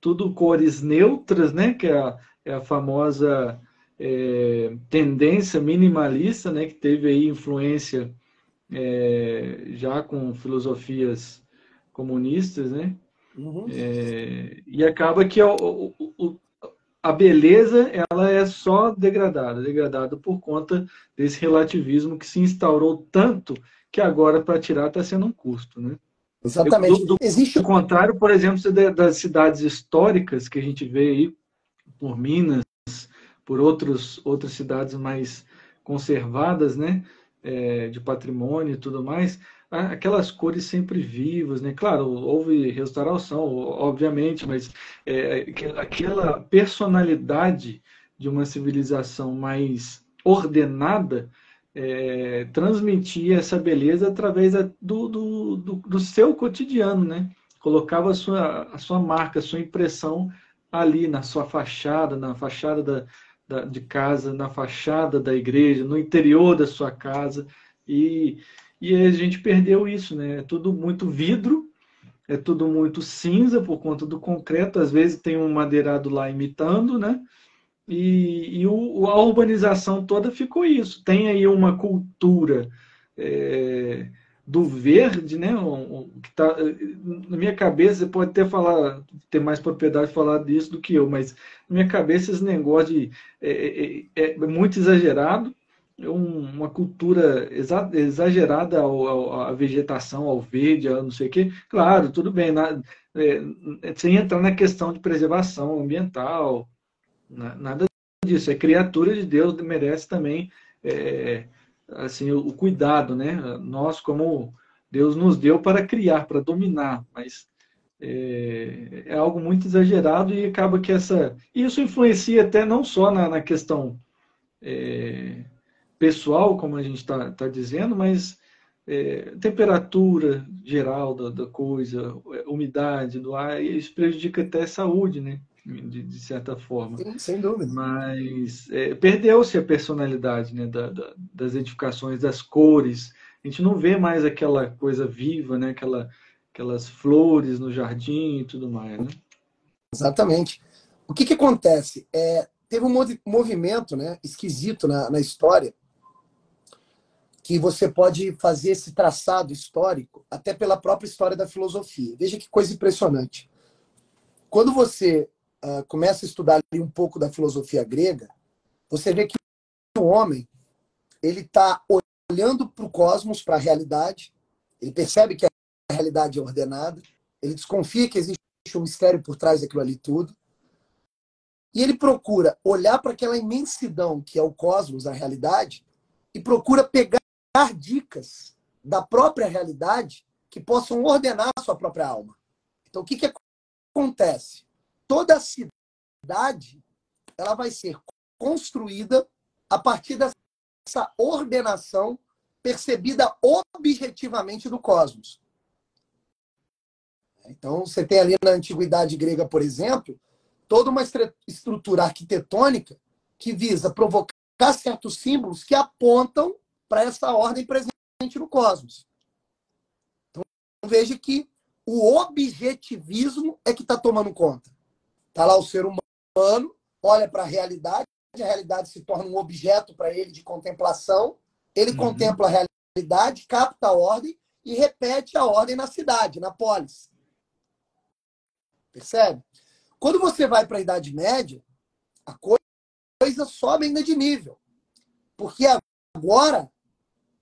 tudo cores neutras, né? Que é a famosa tendência minimalista, né? Que teve aí influência já com filosofias comunistas, né? E acaba que a beleza ela é só degradada por conta desse relativismo que se instaurou tanto que agora para tirar está sendo um custo, né? Exatamente. Existe. Do contrário, por exemplo, das cidades históricas que a gente vê aí por Minas, por outras cidades mais conservadas, né, de patrimônio e tudo mais, aquelas cores sempre vivas, né? Claro, houve restauração, obviamente, mas aquela personalidade de uma civilização mais ordenada transmitia essa beleza através do seu cotidiano, né? Colocava a sua marca, a sua impressão ali na sua fachada, na fachada de casa, na fachada da igreja, no interior da sua casa. E a gente perdeu isso, né? É tudo muito vidro, é tudo muito cinza por conta do concreto. Às vezes tem um madeirado lá imitando, né? A urbanização toda ficou isso. Tem aí uma cultura do verde, né? Que tá, na minha cabeça, você pode ter mais propriedade de falar disso do que eu, mas na minha cabeça esse negócio é muito exagerado, uma cultura exagerada à vegetação, ao verde, a não sei o quê. Claro, tudo bem, sem entrar na questão de preservação ambiental, nada disso. É criatura de Deus, merece também assim o cuidado, né? Nós, como Deus nos deu para criar, para dominar, mas é algo muito exagerado e acaba que isso influencia até não só na questão pessoal, como a gente está dizendo, mas temperatura geral da coisa, umidade do ar, e isso prejudica até a saúde, né? De certa forma. Sim, sem dúvida. Mas perdeu-se a personalidade, né, das edificações, das cores. A gente não vê mais aquela coisa viva, né, aquelas flores no jardim e tudo mais, né? Exatamente. O que acontece? Teve um movimento, né, esquisito na história, que você pode fazer esse traçado histórico até pela própria história da filosofia. Veja que coisa impressionante. Quando você começa a estudar ali um pouco da filosofia grega, você vê que o homem ele está olhando para o cosmos, para a realidade, ele percebe que a realidade é ordenada, ele desconfia que existe um mistério por trás daquilo ali tudo, e ele procura olhar para aquela imensidão que é o cosmos, a realidade, e procura pegar dicas da própria realidade que possam ordenar a sua própria alma. Então, o que acontece? Toda a cidade ela vai ser construída a partir dessa ordenação percebida objetivamente do cosmos. Então, você tem ali na antiguidade grega, por exemplo, toda uma estrutura arquitetônica que visa provocar certos símbolos que apontam para essa ordem presente no cosmos. Então, veja que o objetivismo é que está tomando conta. Está lá o ser humano, olha para a realidade se torna um objeto para ele de contemplação, ele contempla a realidade, capta a ordem e repete a ordem na cidade, na polis. Percebe? Quando você vai para a Idade Média, a coisa sobe ainda de nível. Porque agora,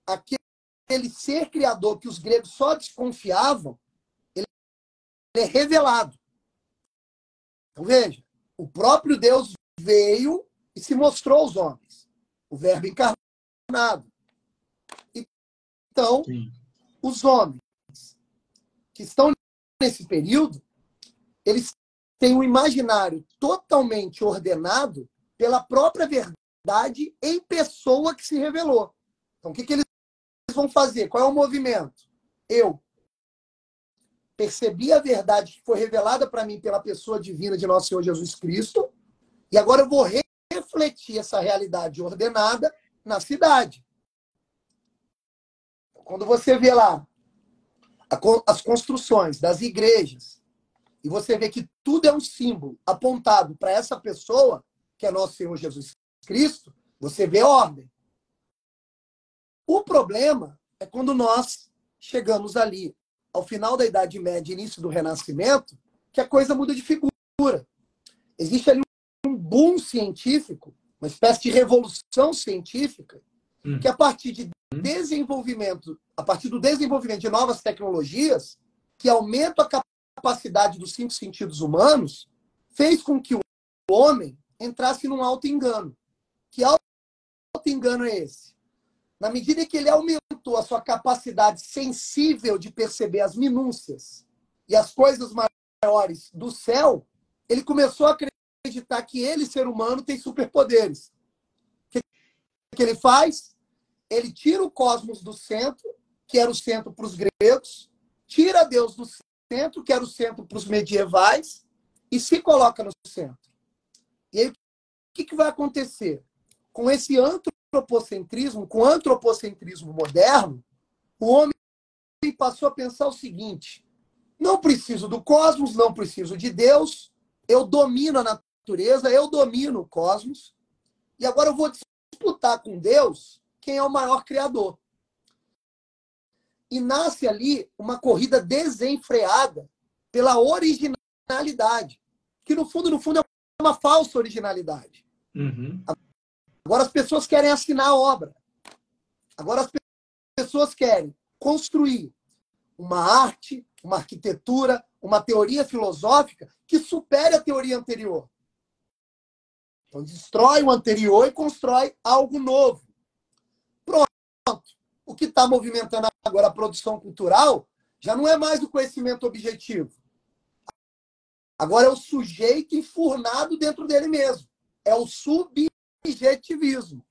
aquele ser criador que os gregos só desconfiavam, ele é revelado. Então, veja, o próprio Deus veio e se mostrou aos homens. O verbo encarnado. Então, sim, os homens que estão nesse período, eles têm um imaginário totalmente ordenado pela própria verdade em pessoa que se revelou. Então, o que eles vão fazer? Qual é o movimento? Eu percebi a verdade que foi revelada para mim pela pessoa divina de nosso Senhor Jesus Cristo, e agora eu vou refletir essa realidade ordenada na cidade. Quando você vê lá as construções das igrejas, e você vê que tudo é um símbolo apontado para essa pessoa, que é nosso Senhor Jesus Cristo, você vê ordem. O problema é quando nós chegamos ali, ao final da Idade Média, início do Renascimento, que a coisa muda de figura. Existe ali um boom científico, uma espécie de revolução científica, que a partir do desenvolvimento de novas tecnologias, que aumentam a capacidade dos 5 sentidos humanos, fez com que o homem entrasse num auto-engano. Que auto-engano é esse? Na medida que ele aumentou a sua capacidade sensível de perceber as minúcias e as coisas maiores do céu, ele começou a acreditar que ele, ser humano, tem superpoderes. O que ele faz? Ele tira o cosmos do centro, que era o centro para os gregos, tira Deus do centro, que era o centro para os medievais, e se coloca no centro. E aí, o que vai acontecer? Com esse antropocentrismo, com o antropocentrismo moderno, o homem passou a pensar o seguinte: não preciso do cosmos, não preciso de Deus, eu domino a natureza, eu domino o cosmos, e agora eu vou disputar com Deus quem é o maior criador. E nasce ali uma corrida desenfreada pela originalidade, que no fundo é uma falsa originalidade. Agora as pessoas querem assinar a obra. Agora as pessoas querem construir uma arte, uma arquitetura, uma teoria filosófica que supere a teoria anterior. Então destrói o anterior e constrói algo novo. Pronto. O que está movimentando agora a produção cultural já não é mais o conhecimento objetivo. Agora é o sujeito enfurnado dentro dele mesmo. É o subjetivismo.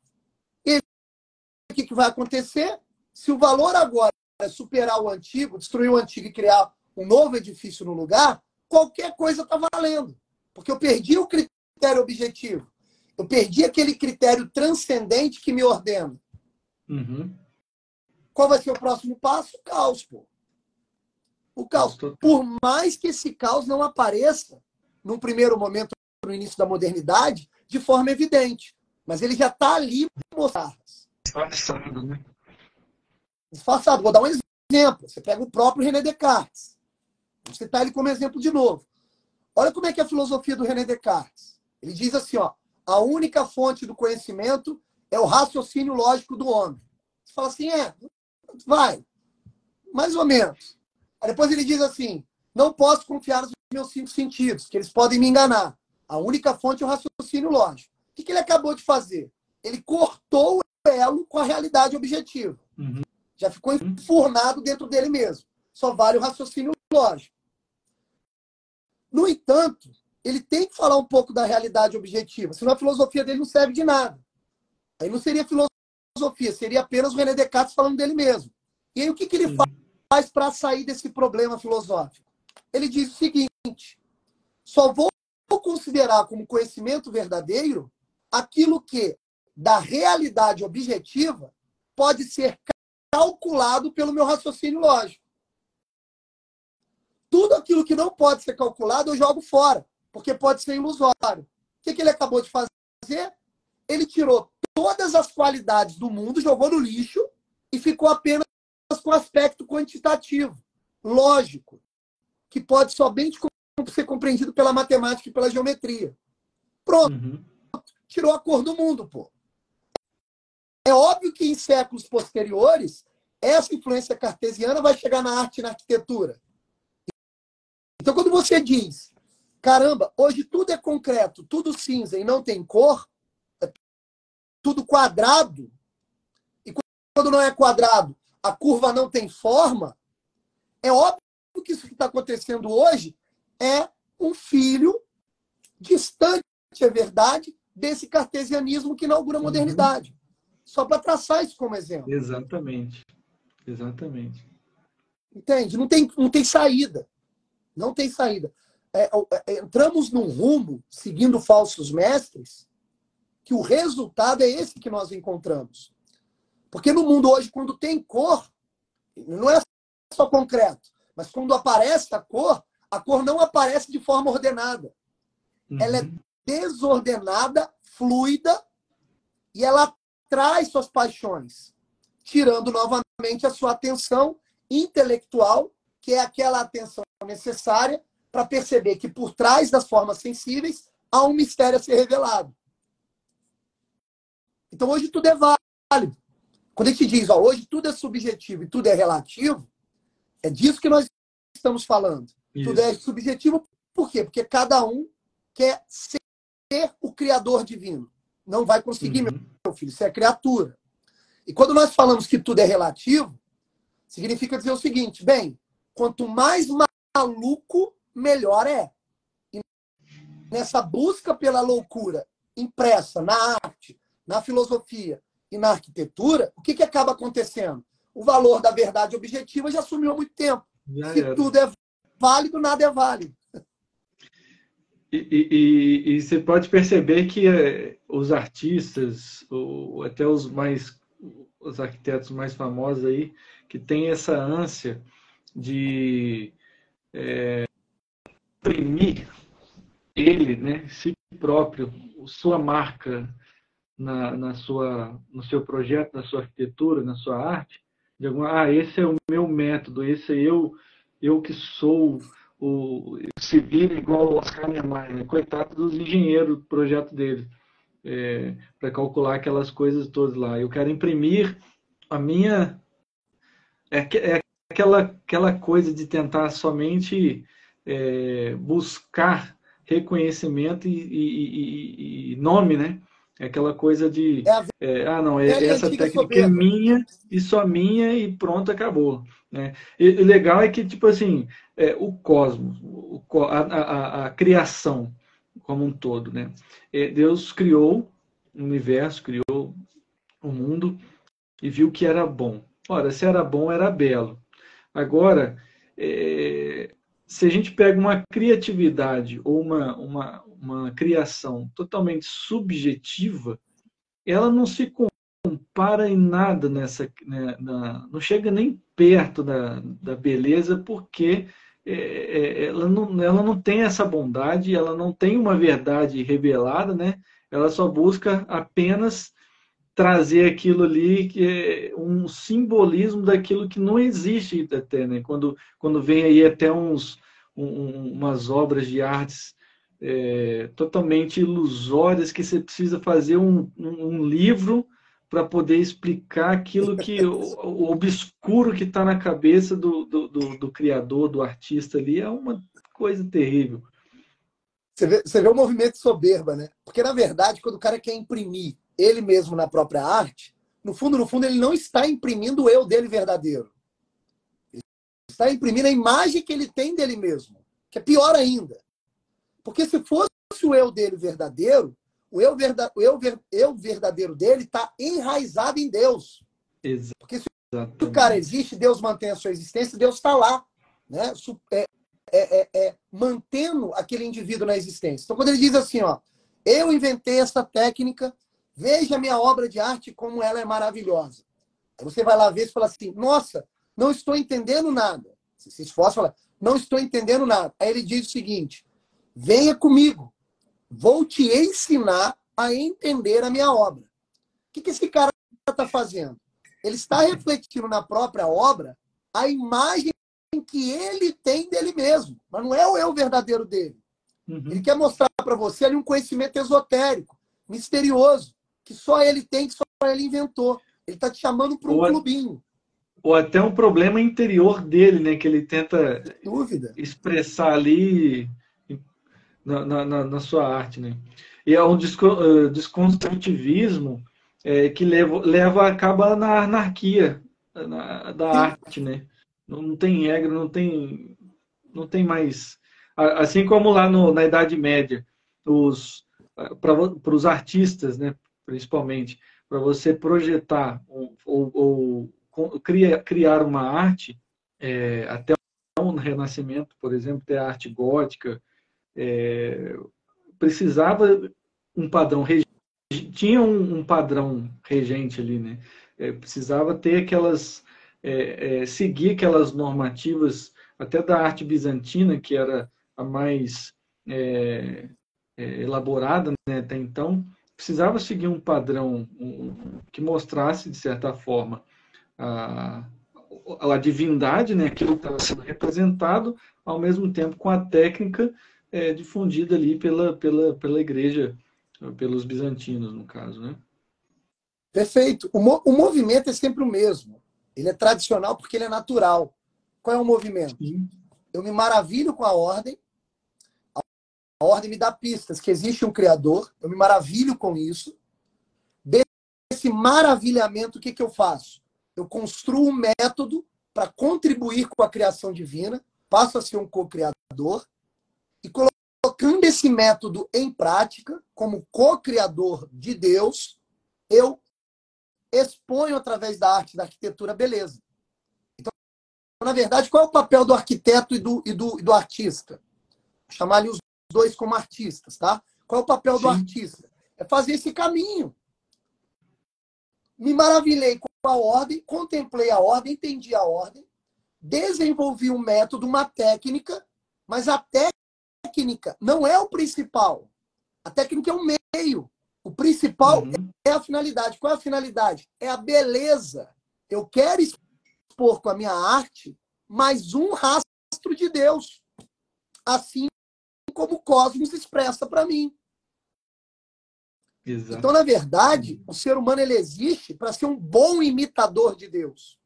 E o que vai acontecer? Se o valor agora é superar o antigo, destruir o antigo e criar um novo edifício no lugar, qualquer coisa está valendo. Porque eu perdi o critério objetivo. Eu perdi aquele critério transcendente que me ordena. Qual vai ser o próximo passo? O caos, pô. O caos. Por mais que esse caos não apareça, num primeiro momento, no início da modernidade, de forma evidente. Mas ele já está ali mostrado. Disfarçado, né? Disfarçado. Vou dar um exemplo. Você pega o próprio René Descartes. Vou citar ele como exemplo de novo. Olha como é que é a filosofia do René Descartes. Ele diz assim, ó, a única fonte do conhecimento é o raciocínio lógico do homem. Você fala assim, vai, mais ou menos. Aí depois ele diz assim, não posso confiar nos meus 5 sentidos, que eles podem me enganar. A única fonte é o raciocínio lógico. O que ele acabou de fazer? Ele cortou o elo com a realidade objetiva. Já ficou enfurnado dentro dele mesmo. Só vale o raciocínio lógico. No entanto, ele tem que falar um pouco da realidade objetiva, senão a filosofia dele não serve de nada. Aí não seria filosofia, seria apenas o René Descartes falando dele mesmo. E aí o que ele faz para sair desse problema filosófico? Ele diz o seguinte, só vou considerar como conhecimento verdadeiro aquilo que, da realidade objetiva, pode ser calculado pelo meu raciocínio lógico. Tudo aquilo que não pode ser calculado, eu jogo fora, porque pode ser ilusório. O que ele acabou de fazer? Ele tirou todas as qualidades do mundo, jogou no lixo e ficou apenas com aspecto quantitativo, lógico, que pode somente ser compreendido pela matemática e pela geometria. Pronto. Tirou a cor do mundo, pô. É óbvio que em séculos posteriores, essa influência cartesiana vai chegar na arte e na arquitetura. Então, quando você diz, caramba, hoje tudo é concreto, tudo cinza e não tem cor, é tudo quadrado, e quando não é quadrado, a curva não tem forma, é óbvio que isso que está acontecendo hoje é um filho distante, é verdade, desse cartesianismo que inaugura a modernidade. Só para traçar isso como exemplo. Exatamente. Entende? Não tem saída. Não tem saída. Entramos num rumo, seguindo falsos mestres, que o resultado é esse que nós encontramos. Porque no mundo hoje, quando tem cor, não é só concreto, mas quando aparece a cor não aparece de forma ordenada. Ela é desordenada, fluida, e ela traz suas paixões, tirando novamente a sua atenção intelectual, que é aquela atenção necessária para perceber que por trás das formas sensíveis há um mistério a ser revelado. Então, hoje tudo é válido. Quando a gente diz, ó, hoje tudo é subjetivo e tudo é relativo, é disso que nós estamos falando. Isso. Tudo é subjetivo, por quê? Porque cada um quer ser o criador divino. Não vai conseguir, meu filho, isso é criatura. E quando nós falamos que tudo é relativo, significa dizer o seguinte, bem, quanto mais maluco, melhor é. E nessa busca pela loucura impressa na arte, na filosofia e na arquitetura, o que acaba acontecendo? O valor da verdade objetiva já sumiu há muito tempo. Se tudo é válido, nada é válido. E você pode perceber que os artistas, ou até os arquitetos mais famosos aí, que têm essa ânsia de imprimir ele, né, si próprio, sua marca no seu projeto, na sua arquitetura, na sua arte, esse é o meu método, esse é eu que sou o civil igual o Oscar Niemeyer, né? Coitado dos engenheiros do projeto dele, para calcular aquelas coisas todas lá. Eu quero imprimir a minha... aquela coisa de tentar somente buscar reconhecimento e nome, né? É aquela coisa de... essa técnica soberba. É minha e só minha e pronto, acabou. Né? E o legal é que, tipo assim, o cosmos, a criação como um todo, né? Deus criou o universo, criou o mundo e viu que era bom. Ora, se era bom, era belo. Agora, se a gente pega uma criatividade ou uma criação totalmente subjetiva, ela não se compara em nada não chega nem perto da beleza, porque ela não tem essa bondade, ela não tem uma verdade revelada, né? Ela só busca apenas trazer aquilo ali que é um simbolismo daquilo que não existe até, né? Quando vem aí até umas obras de artes totalmente ilusórias, que você precisa fazer um livro para poder explicar aquilo que o obscuro que está na cabeça do criador, do artista ali, é uma coisa terrível. Você vê o movimento de soberba, né? Porque, na verdade, quando o cara quer imprimir ele mesmo na própria arte, no fundo, ele não está imprimindo o eu dele verdadeiro. Ele está imprimindo a imagem que ele tem dele mesmo, que é pior ainda. Porque se fosse o eu dele verdadeiro, o eu verdadeiro dele está enraizado em Deus. Exatamente. Porque se o cara existe, Deus mantém a sua existência, Deus está lá, né? Mantendo aquele indivíduo na existência. Então, quando ele diz assim, ó, eu inventei essa técnica, veja a minha obra de arte como ela é maravilhosa. Aí você vai lá ver e fala assim, nossa, não estou entendendo nada. Você se esforça e fala, não estou entendendo nada. Aí ele diz o seguinte, venha comigo, vou te ensinar a entender a minha obra. O que esse cara está fazendo? Ele está refletindo na própria obra a imagem que ele tem dele mesmo, mas não é o eu verdadeiro dele. Uhum. Ele quer mostrar para você ali um conhecimento esotérico, misterioso, que só ele tem, que só ele inventou. Ele está te chamando para um clubinho. Ou até um problema interior dele, né, que ele tenta expressar ali na sua arte, né? E é um desconstrutivismo que acaba na anarquia da arte, né? Não tem regra, não tem mais... Assim como lá na Idade Média, para os artistas, né, principalmente, para você projetar ou criar uma arte, até o Renascimento, por exemplo, ter a arte gótica, precisava um padrão tinha um padrão regente ali, né? Precisava ter seguir aquelas normativas até da arte bizantina, que era a mais elaborada, né, até então. Precisava seguir um padrão que mostrasse, de certa forma, a divindade, né, aquilo que estava sendo representado, ao mesmo tempo com a técnica difundida ali pela igreja, pelos bizantinos, no caso, né? Perfeito. O movimento é sempre o mesmo. Ele é tradicional porque ele é natural. Qual é o movimento? Sim. Eu me maravilho com a ordem me dá pistas que existe um Criador, eu me maravilho com isso. Desse maravilhamento, o que eu faço? Eu construo um método para contribuir com a criação divina, passo a ser um co-criador, e colocando esse método em prática, como co-criador de Deus, eu exponho através da arte, da arquitetura, beleza. Então, na verdade, qual é o papel do arquiteto e do artista? Vou chamar ali os dois como artistas, tá? Qual é o papel do Sim. artista? É fazer esse caminho. Me maravilhei com a ordem, contemplei a ordem, entendi a ordem, desenvolvi um método, uma técnica, mas a técnica não é o principal. A técnica é o meio. O principal é a finalidade. Qual é a finalidade? É a beleza. Eu quero expor com a minha arte mais um rastro de Deus. Assim como o cosmos expressa para mim. Exato. Então, na verdade, o ser humano ele existe para ser um bom imitador de Deus.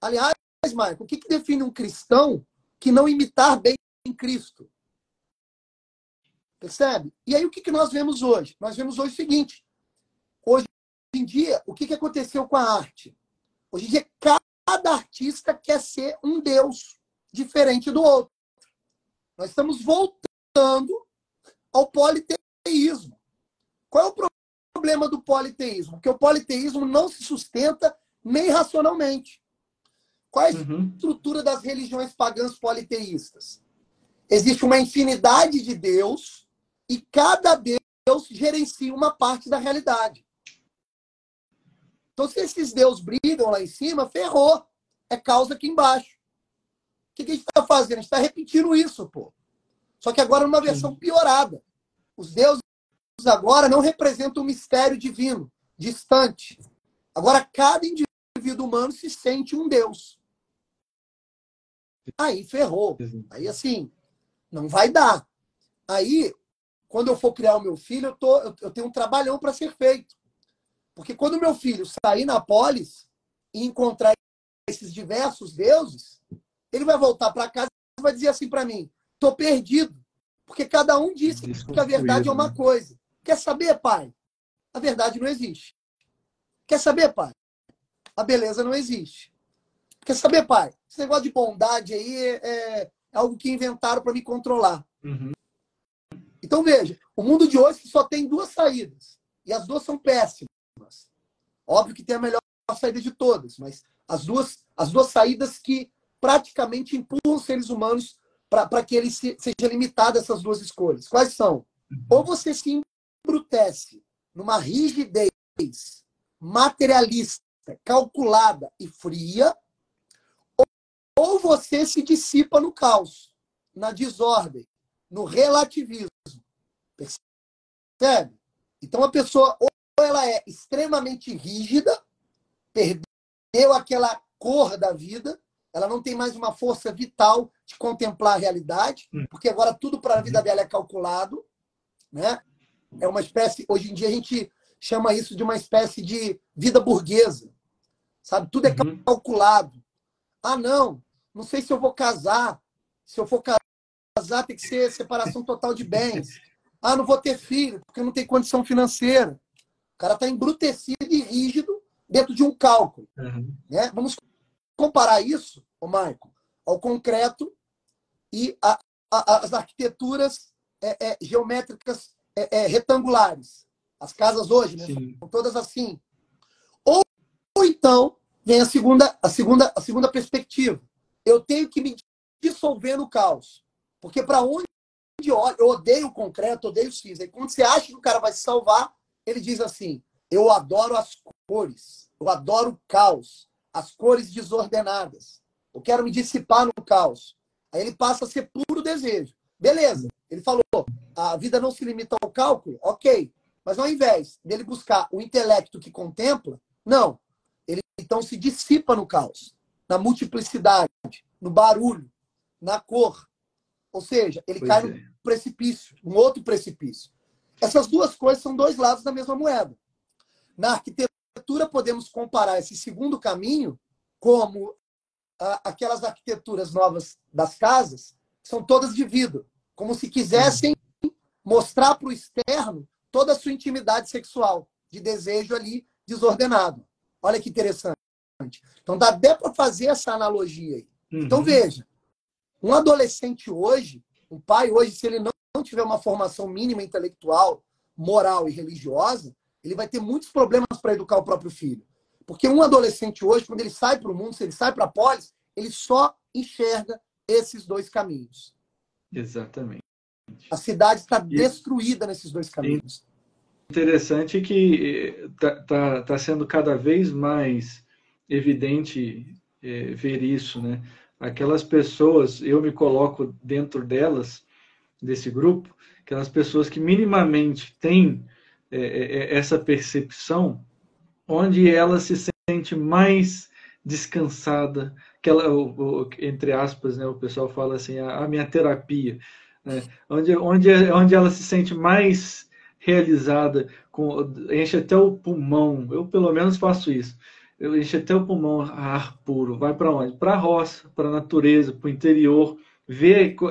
Aliás, Michael, o que define um cristão que não imitar bem Cristo? Percebe? E aí, o que nós vemos hoje? Nós vemos hoje o seguinte. Hoje em dia, o que aconteceu com a arte? Hoje em dia, cada artista quer ser um Deus diferente do outro. Nós estamos voltando ao politeísmo. Qual é o problema do politeísmo? Porque o politeísmo não se sustenta nem racionalmente. Qual é a estrutura das religiões pagãs politeístas? Existe uma infinidade de Deus e cada Deus gerencia uma parte da realidade. Então, se esses deuses brigam lá em cima, ferrou. É causa aqui embaixo. O que a gente está fazendo? A gente está repetindo isso, pô. Só que agora numa versão piorada. Os deuses agora não representam um mistério divino, distante. Agora, cada indivíduo humano se sente um Deus. Aí ferrou. Aí, assim, não vai dar. Aí, quando eu for criar o meu filho, eu tenho um trabalhão para ser feito. Porque quando o meu filho sair na polis e encontrar esses diversos deuses, ele vai voltar para casa e vai dizer assim para mim, estou perdido. Porque cada um disse que a verdade é uma coisa. Quer saber, pai? A verdade não existe. Quer saber, pai? A beleza não existe. Quer saber, pai? Esse negócio de bondade aí é algo que inventaram para me controlar. Então, veja, o mundo de hoje só tem duas saídas. E as duas são péssimas. Óbvio que tem a melhor saída de todas, mas as duas saídas que praticamente empurram os seres humanos para que ele seja limitado a essas duas escolhas. Quais são? Ou você se embrutece numa rigidez materialista, calculada e fria, ou você se dissipa no caos, na desordem, no relativismo. Percebe? Então a pessoa, ou ela é extremamente rígida, perdeu aquela cor da vida, ela não tem mais uma força vital de contemplar a realidade, porque agora tudo para a vida dela é calculado, né? É uma espécie, hoje em dia a gente chama isso de uma espécie de vida burguesa, sabe? Tudo é calculado. Ah, não sei se eu vou casar, se eu for casar tem que ser separação total de bens. Ah, não vou ter filho, porque não tem condição financeira. O cara está embrutecido e rígido dentro de um cálculo. Né? Vamos comparar isso, Michael, ao concreto e as arquiteturas geométricas retangulares. As casas hoje, né, são todas assim. Ou então vem a segunda perspectiva. Eu tenho que me dissolver no caos. Porque para onde eu olho, eu odeio o concreto, odeio o cinza. E quando você acha que o cara vai se salvar, ele diz assim, eu adoro as cores, eu adoro o caos, as cores desordenadas. Eu quero me dissipar no caos. Aí ele passa a ser puro desejo. Beleza, ele falou, a vida não se limita ao cálculo, ok. Mas ao invés dele buscar o intelecto que contempla, não. Ele então se dissipa no caos, na multiplicidade, no barulho, na cor. Ou seja, ele Pois cai no é. precipício, um outro precipício. Essas duas coisas são dois lados da mesma moeda. Na arquitetura, podemos comparar esse segundo caminho como aquelas arquiteturas novas das casas, que são todas de vidro, como se quisessem mostrar para o externo toda a sua intimidade sexual, de desejo ali desordenado. Olha que interessante. Então, dá até para fazer essa analogia aí. Então, veja, um adolescente hoje, um pai hoje, se ele não tiver uma formação mínima intelectual, moral e religiosa, ele vai ter muitos problemas para educar o próprio filho. Porque um adolescente hoje, quando ele sai para o mundo, se ele sai para a polis, ele só enxerga esses dois caminhos. Exatamente. A cidade está destruída nesses dois caminhos. Interessante que tá sendo cada vez mais evidente ver isso, né? Aquelas pessoas, eu me coloco dentro delas, desse grupo, aquelas pessoas que minimamente têm essa percepção, onde ela se sente mais descansada, entre aspas, né, o pessoal fala assim, a minha terapia, né, onde ela se sente mais realizada, enche até o pulmão, eu pelo menos faço isso, eu enche até o pulmão, ar puro, vai para onde? Para a roça, para a natureza, para o interior,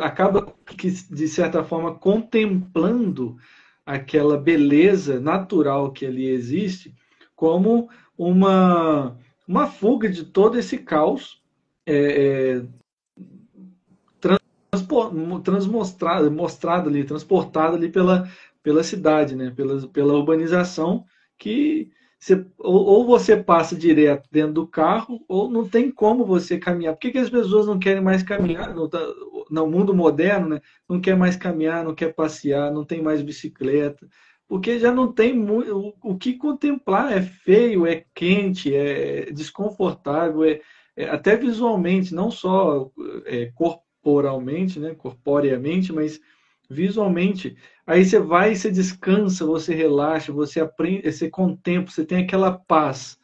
acaba que, de certa forma, contemplando aquela beleza natural que ali existe, como uma fuga de todo esse caos mostrado ali, transportado ali pela cidade, né? pela urbanização, que ou você passa direto dentro do carro, ou não tem como você caminhar. Por que as pessoas não querem mais caminhar no mundo moderno, né? Não quer mais caminhar, não quer passear, não tem mais bicicleta, porque já não tem o que contemplar, é feio, é quente, é desconfortável, até visualmente, não só corporalmente, né, corporeamente, mas visualmente. Aí você vai, você descansa, você relaxa, você aprende, você contempla, você tem aquela paz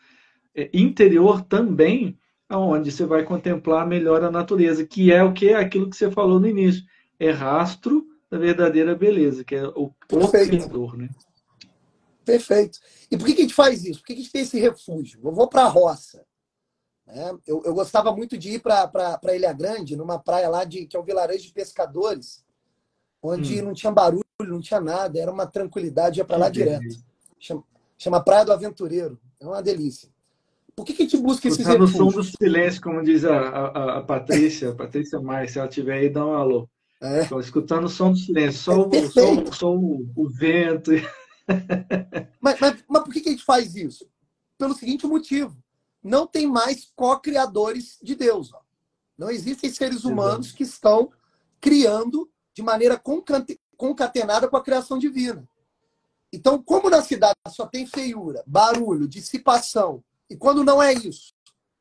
interior também, aonde você vai contemplar melhor a natureza, que é o que? Aquilo que você falou no início, é rastro da verdadeira beleza, que é o Criador, né? Perfeito. E por que a gente faz isso? Por que a gente tem esse refúgio? Eu vou para a roça. Eu gostava muito de ir para Ilha Grande, numa praia lá que é um vilarejo de pescadores, onde não tinha barulho, não tinha nada, era uma tranquilidade, ia para lá direto. Chama Praia do Aventureiro. É uma delícia. Por que a gente busca esses refúgios? Escutar no som do silêncio, como diz a Patrícia Maia, se ela estiver aí, dá um alô. Escutando o som do silêncio, só o vento. Mas por que a gente faz isso? Pelo seguinte motivo. Não tem mais co-criadores de Deus. Não existem seres humanos que estão criando de maneira concatenada com a criação divina. Então, como na cidade só tem feiura, barulho, dissipação, e quando não é isso,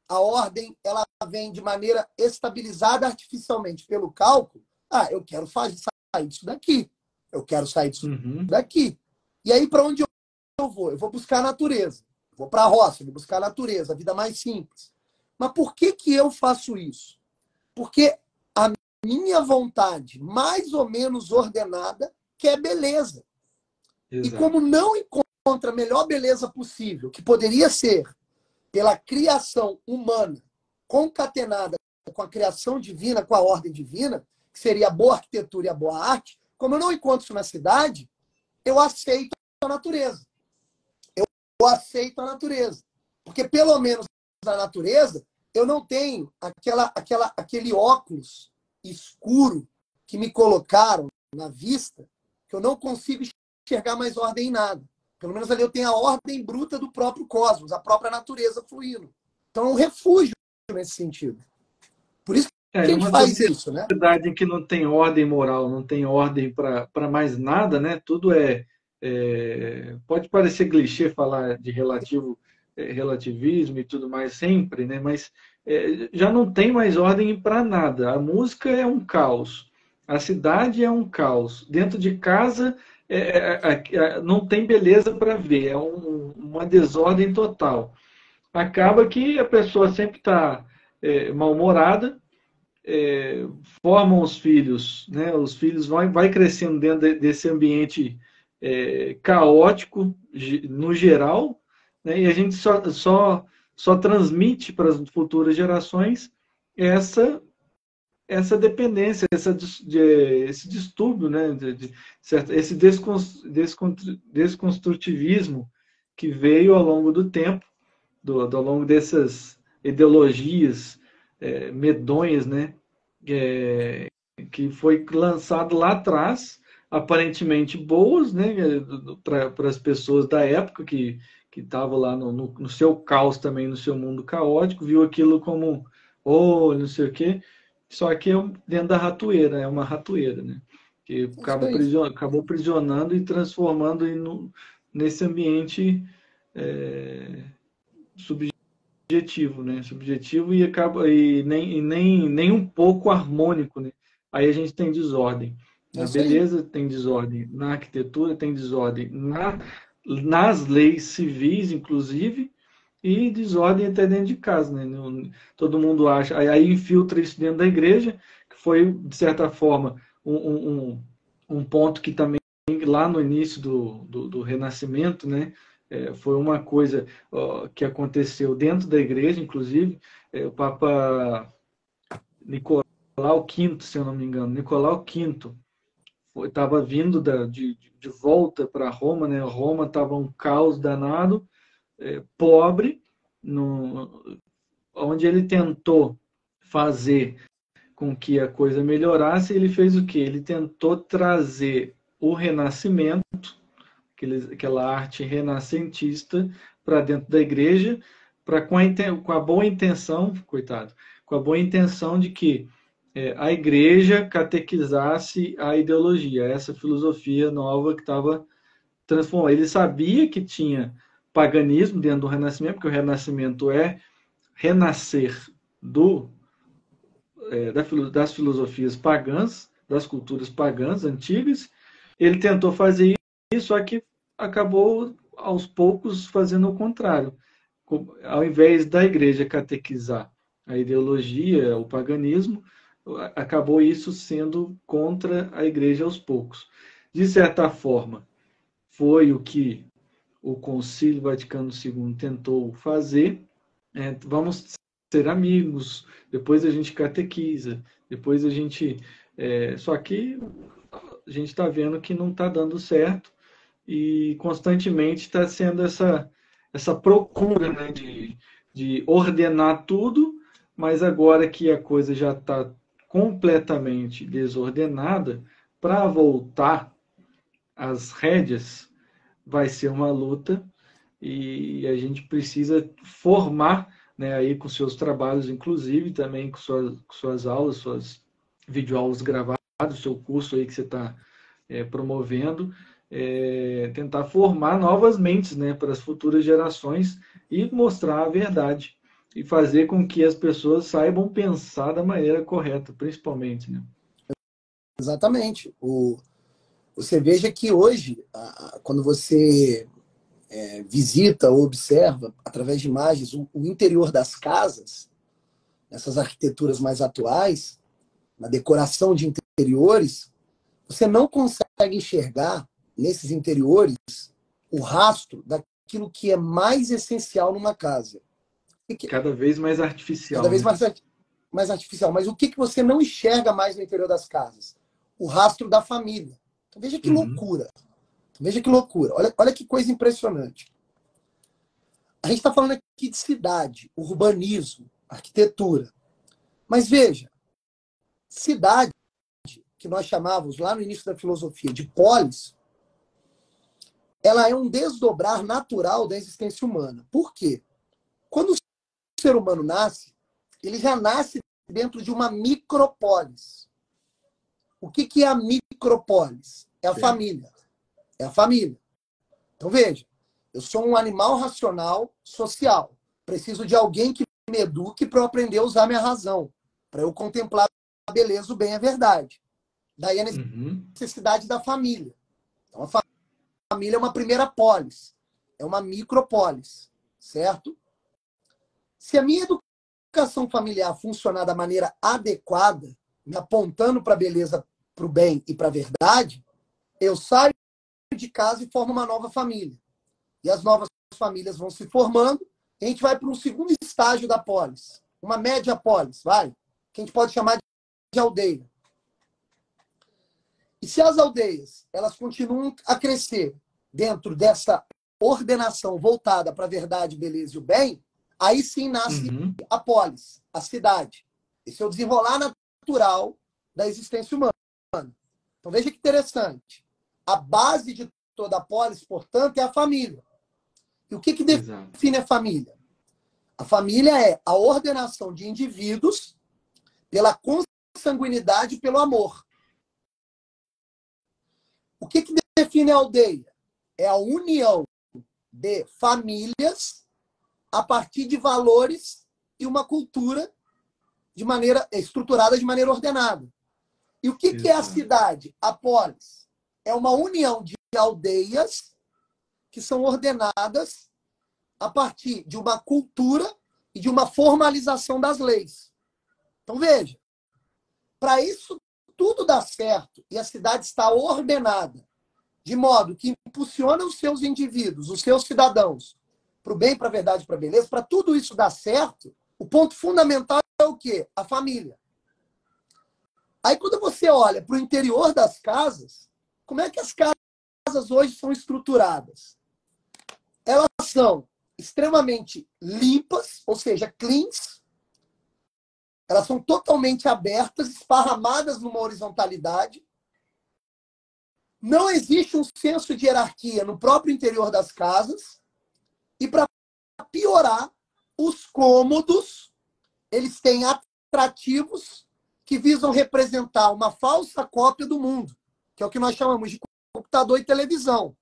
a ordem ela vem de maneira estabilizada artificialmente pelo cálculo, eu quero sair disso daqui, eu quero sair disso daqui. E aí, para onde eu vou? Eu vou buscar a natureza. Vou para a roça, vou buscar a natureza, a vida mais simples. Mas por que eu faço isso? Porque a minha vontade, mais ou menos ordenada, quer beleza. Exato. E como não encontra a melhor beleza possível, que poderia ser pela criação humana, concatenada com a criação divina, com a ordem divina, que seria a boa arquitetura e a boa arte, como eu não encontro isso na cidade, eu aceito a natureza. Eu aceito a natureza. Porque, pelo menos na natureza, eu não tenho aquele óculos escuro que me colocaram na vista, que eu não consigo enxergar mais ordem em nada. Pelo menos ali eu tenho a ordem bruta do próprio cosmos, a própria natureza fluindo. Então é um refúgio nesse sentido. Por isso que a gente faz isso, né? Uma sociedade em que não tem ordem moral, não tem ordem para mais nada, né? Tudo pode parecer clichê falar de relativismo e tudo mais sempre, né? Mas já não tem mais ordem para nada. A música é um caos, a cidade é um caos. Dentro de casa não tem beleza para ver, é uma desordem total. Acaba que a pessoa sempre está mal-humorada, formam os filhos, né? Os filhos vai crescendo dentro desse ambiente caótico no geral, né? E a gente só transmite para as futuras gerações essa dependência, esse distúrbio, né? Certo, esse desconstrutivismo que veio ao longo do tempo, ao longo dessas ideologias medonhas, né? Que foi lançado lá atrás, aparentemente boas, né? Para as pessoas da época que estavam lá no seu caos também, no seu mundo caótico, viu aquilo como, oh, não sei o quê, só que dentro da ratoeira, é uma ratoeira, né? Que acabou prisionando e transformando nesse ambiente subjetivo, né? Subjetivo e acaba nem um pouco harmônico, né? Aí a gente tem desordem. Na beleza tem desordem, na arquitetura tem desordem, nas leis civis, inclusive, e desordem até dentro de casa, né? Todo mundo acha, aí infiltra isso dentro da igreja, que foi, de certa forma, um ponto que também, lá no início do Renascimento, né? Foi uma coisa que aconteceu dentro da igreja, inclusive, o Papa Nicolau V, se eu não me engano, Nicolau V estava vindo de volta para Roma, né? Roma estava um caos danado, pobre, onde ele tentou fazer com que a coisa melhorasse, ele fez o quê? Ele tentou trazer o Renascimento, aquela arte renascentista, para dentro da igreja, com a boa intenção, coitado, com a boa intenção de que a igreja catequizasse a ideologia, essa filosofia nova que estava transformando. Ele sabia que tinha paganismo dentro do Renascimento, porque o Renascimento é renascer das filosofias pagãs, das culturas pagãs antigas. Ele tentou fazer isso, só que acabou aos poucos fazendo o contrário. Ao invés da igreja catequizar a ideologia, o paganismo, acabou isso sendo contra a igreja aos poucos. De certa forma, foi o que o Concílio Vaticano II tentou fazer. Vamos ser amigos, depois a gente catequiza, depois a gente. Só que a gente está vendo que não está dando certo e constantemente está sendo essa procura, né, de ordenar tudo, mas agora que a coisa já está completamente desordenada, para voltar às rédeas vai ser uma luta e a gente precisa formar, né, aí com seus trabalhos, inclusive também com suas aulas, suas videoaulas gravadas, seu curso aí que você está promovendo, tentar formar novas mentes, né, para as futuras gerações e mostrar a verdade e fazer com que as pessoas saibam pensar da maneira correta, principalmente, né? Exatamente. Você veja que hoje, quando você visita ou observa, através de imagens, o interior das casas, nessas arquiteturas mais atuais, na decoração de interiores, você não consegue enxergar nesses interiores o rastro daquilo que é mais essencial numa casa. Cada vez mais artificial. Cada vez mais artificial. Mas o que você não enxerga mais no interior das casas? O rastro da família. Então, veja que loucura. Veja que loucura. Olha que coisa impressionante. A gente está falando aqui de cidade, urbanismo, arquitetura. Mas veja, cidade, que nós chamávamos lá no início da filosofia de polis, ela é um desdobrar natural da existência humana. Por quê? Quando o ser humano nasce, ele já nasce dentro de uma micropolis. O que é a micropolis? É a família. É a família. Então, veja, eu sou um animal racional social. Preciso de alguém que me eduque para eu aprender a usar minha razão, para eu contemplar a beleza, o bem e a verdade. Daí a necessidade da família. Então, a família é uma primeira polis, é uma micropolis, certo? Se a minha educação familiar funcionar da maneira adequada, me apontando para a beleza, para o bem e para a verdade, eu saio de casa e formo uma nova família. E as novas famílias vão se formando, e a gente vai para um segundo estágio da polis, uma média polis, vai, que a gente pode chamar de aldeia. E se as aldeias elas continuam a crescer dentro dessa ordenação voltada para a verdade, beleza e o bem, aí sim nasce a polis, a cidade. Esse é o desenrolar natural da existência humana. Então veja que interessante. A base de toda a polis, portanto, é a família. E o que define a família? A família é a ordenação de indivíduos pela consanguinidade e pelo amor. O que define a aldeia? É a união de famílias a partir de valores e uma cultura de maneira estruturada, de maneira ordenada. E o que é a cidade? A polis é uma união de aldeias que são ordenadas a partir de uma cultura e de uma formalização das leis. Então, veja, para isso tudo dar certo e a cidade está ordenada, de modo que impulsiona os seus indivíduos, os seus cidadãos, para o bem, para a verdade, para a beleza, para tudo isso dar certo, o ponto fundamental é o quê? A família. Aí, quando você olha para o interior das casas, como é que as casas hoje são estruturadas? Elas são extremamente limpas, ou seja, cleans. Elas são totalmente abertas, esparramadas numa horizontalidade. Não existe um senso de hierarquia no próprio interior das casas. E para piorar, os cômodos, eles têm atrativos que visam representar uma falsa cópia do mundo, que é o que nós chamamos de computador e televisão. O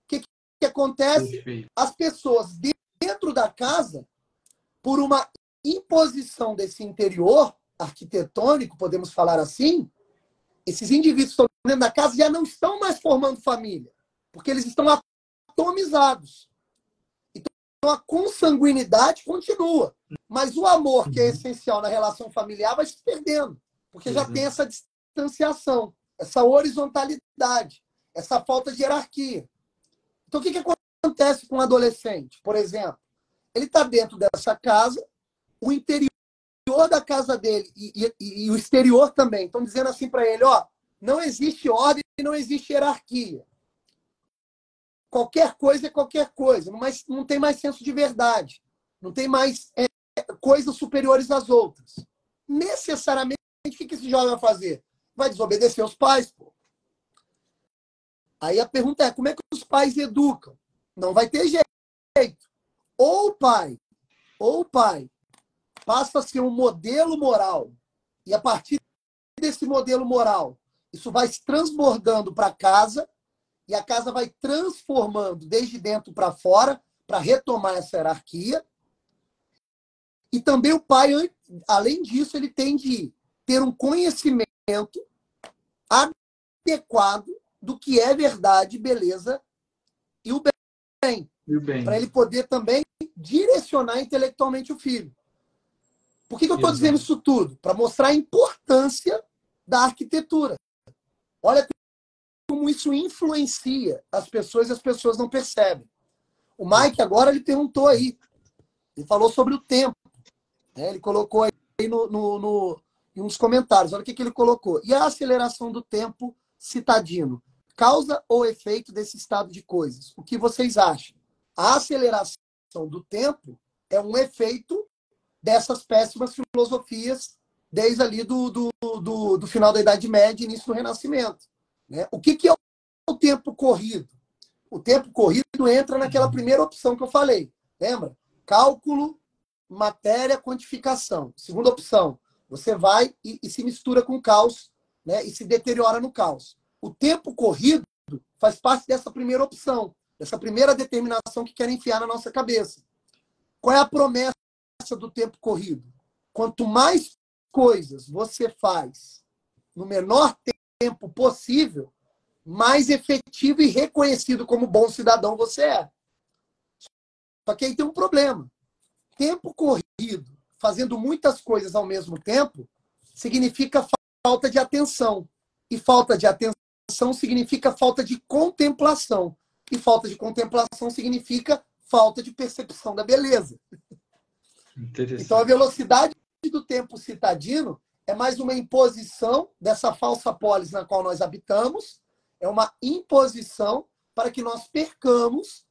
que acontece? Perfeito. As pessoas dentro da casa, por uma imposição desse interior arquitetônico, podemos falar assim, esses indivíduos que estão dentro da casa já não estão mais formando família, porque eles estão atomizados. Então a consanguinidade continua, mas o amor, que é essencial na relação familiar, vai se perdendo, porque já tem essa distanciação, essa horizontalidade, essa falta de hierarquia. Então o que acontece com um adolescente, por exemplo? Ele está dentro dessa casa, o interior da casa dele e o exterior também estão dizendo assim para ele, ó, não existe ordem e não existe hierarquia. Qualquer coisa é qualquer coisa, mas não tem mais senso de verdade, não tem mais coisas superiores às outras. Necessariamente, o que esse jovem vai fazer? Vai desobedecer os pais, pô. Aí a pergunta é, como é que os pais educam? Não vai ter jeito. Ou o pai passa a ser um modelo moral, e a partir desse modelo moral, isso vai se transbordando para casa, e a casa vai transformando desde dentro para fora, para retomar essa hierarquia. E também o pai, além disso, ele tem de ter um conhecimento adequado do que é verdade, beleza e o bem. Para ele poder também direcionar intelectualmente o filho. Por que eu estou dizendo isso tudo? Para mostrar a importância da arquitetura. Olha como isso influencia as pessoas e as pessoas não percebem. O Mike agora ele perguntou aí. Ele falou sobre o tempo. Né? Ele colocou aí em uns comentários. Olha o que ele colocou. E a aceleração do tempo citadino? Causa ou efeito desse estado de coisas? O que vocês acham? A aceleração do tempo é um efeito dessas péssimas filosofias desde ali do final da Idade Média e início do Renascimento. Né? O que é o tempo corrido? O tempo corrido entra naquela primeira opção que eu falei. Lembra? Cálculo, matéria, quantificação. Segunda opção, você vai e se mistura com o caos, né? E se deteriora no caos. O tempo corrido faz parte dessa primeira opção, dessa primeira determinação que querem enfiar na nossa cabeça. Qual é a promessa do tempo corrido? Quanto mais coisas você faz no menor tempo possível, mais efetivo e reconhecido como bom cidadão você é. Só que aí tem um problema. Tempo corrido fazendo muitas coisas ao mesmo tempo significa falta de atenção. E falta de atenção significa falta de contemplação. E falta de contemplação significa falta de percepção da beleza. Então, a velocidade do tempo citadino é mais uma imposição dessa falsa polis na qual nós habitamos, é uma imposição para que nós percamos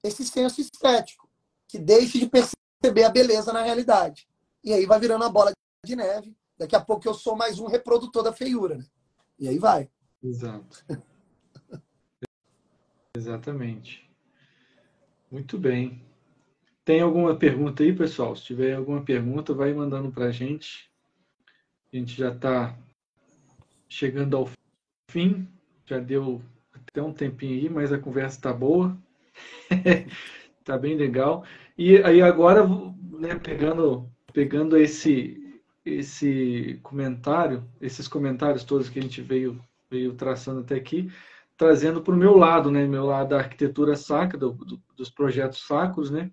esse senso estético, que deixe de perceber a beleza na realidade. E aí vai virando a bola de neve. Daqui a pouco eu sou mais um reprodutor da feiura, né? E aí vai. Exato. Exatamente. Muito bem. Tem alguma pergunta aí, pessoal? Se tiver alguma pergunta, vai mandando para a gente. A gente já está chegando ao fim. Já deu até um tempinho aí, mas a conversa está boa. Está bem legal. E aí agora, né, pegando esse comentário, esses comentários todos que a gente veio traçando até aqui, trazendo para o meu lado, né, meu lado da arquitetura sacra, dos projetos sacros, né,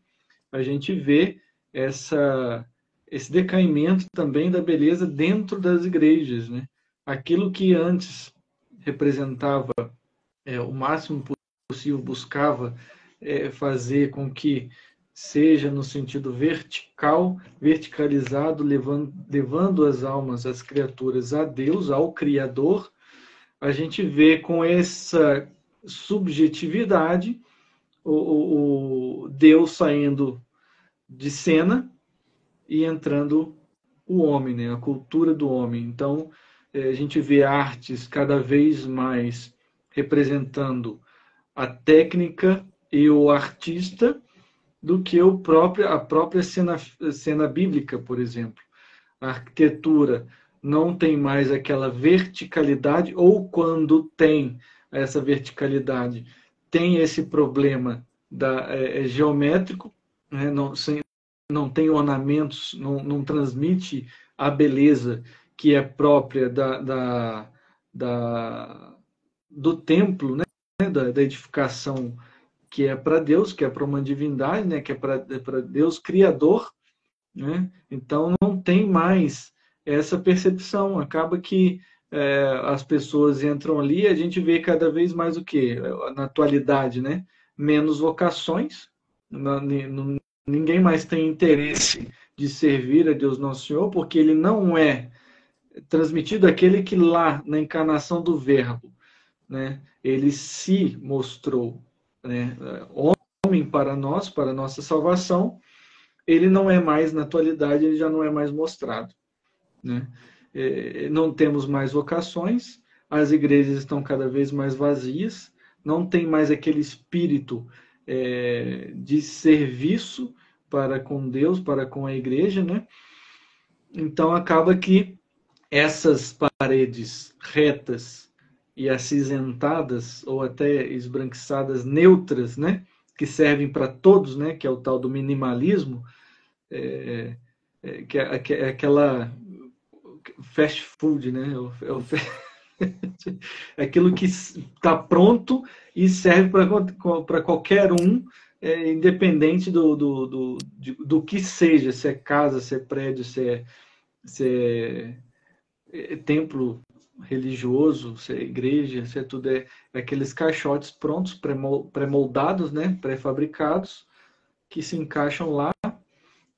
a gente vê esse decaimento também da beleza dentro das igrejas, né? Aquilo que antes representava o máximo possível, buscava fazer com que seja no sentido vertical, verticalizado, levando as almas, as criaturas a Deus, ao Criador, a gente vê com essa subjetividade o Deus saindo de cena e entrando o homem, né? A cultura do homem. Então, a gente vê artes cada vez mais representando a técnica e o artista do que a própria cena bíblica, por exemplo. A arquitetura não tem mais aquela verticalidade, ou quando tem essa verticalidade, tem esse problema geométrico, né? Não tem ornamentos, não transmite a beleza que é própria do templo, né? Da edificação que é para Deus, que é para uma divindade, né? Que é para Deus Criador, né? Então não tem mais essa percepção. Acaba que as pessoas entram ali e a gente vê cada vez mais o quê? Na atualidade, né? Menos vocações, ninguém mais tem interesse de servir a Deus Nosso Senhor, porque ele não é transmitido aquele que lá na encarnação do Verbo, né? Ele se mostrou, né? Homem para nós, para a nossa salvação. Ele não é mais, na atualidade, ele já não é mais mostrado, né? Não temos mais vocações, as igrejas estão cada vez mais vazias, não tem mais aquele espírito de serviço para com Deus, para com a igreja, né? Então acaba que essas paredes retas e acinzentadas, ou até esbranquiçadas, neutras, né? Que servem para todos, né? Que é o tal do minimalismo, que é aquela fast food, né? Aquilo que está pronto e serve para qualquer um, independente do que seja, se é casa, se é prédio, se é templo religioso, se é igreja, se é tudo, aqueles caixotes prontos, pré-moldados, né? Pré-fabricados, que se encaixam lá.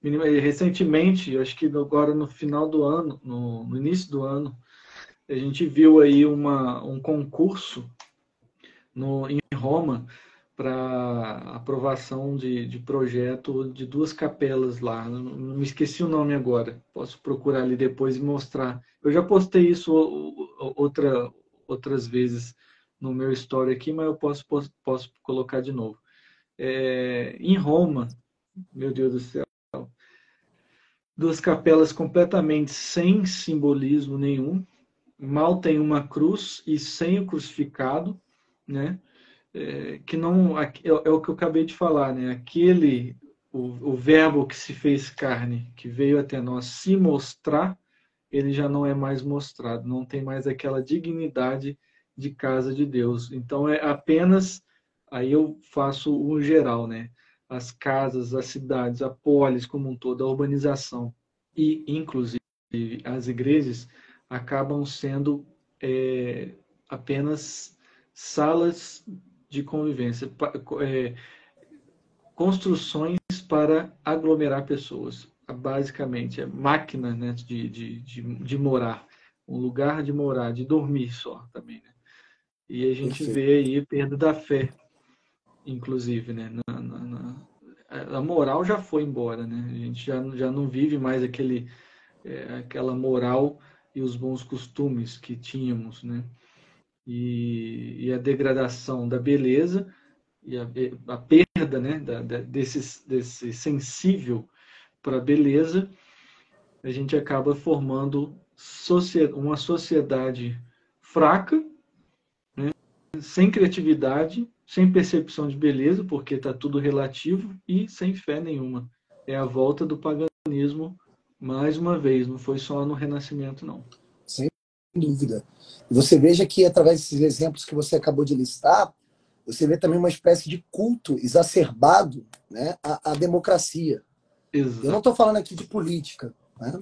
Recentemente, acho que agora no final do ano, no início do ano, a gente viu aí um concurso em Roma para aprovação de projeto de 2 capelas lá. Não me esqueci o nome agora. Posso procurar ali depois e mostrar. Eu já postei isso outras vezes no meu story aqui, mas eu posso colocar de novo. Em Roma, meu Deus do céu, 2 capelas completamente sem simbolismo nenhum, mal tem uma cruz e sem o crucificado, né? Que não é o que eu acabei de falar, né? O verbo que se fez carne, que veio até nós se mostrar, ele já não é mais mostrado, não tem mais aquela dignidade de casa de Deus. Então é apenas, aí eu faço o geral, né? As casas, as cidades, a polis como um todo, a urbanização. e, inclusive, as igrejas acabam sendo apenas salas de convivência, construções para aglomerar pessoas. Basicamente, é máquina, né, de morar, um lugar de morar, de dormir só também, né? E a gente Perfeito. vê aí perda da fé, inclusive, né? A moral já foi embora, né? A gente já não vive mais aquela moral e os bons costumes que tínhamos, né? E a degradação da beleza e a perda, né, desse sensível para a beleza, a gente acaba formando uma sociedade fraca, sem criatividade, sem percepção de beleza, porque está tudo relativo, e sem fé nenhuma. É a volta do paganismo mais uma vez, não foi só no Renascimento, não. Sem dúvida. Você veja que, através desses exemplos que você acabou de listar, você vê também uma espécie de culto exacerbado, né, à democracia. Exato. Eu não estou falando aqui de política, né,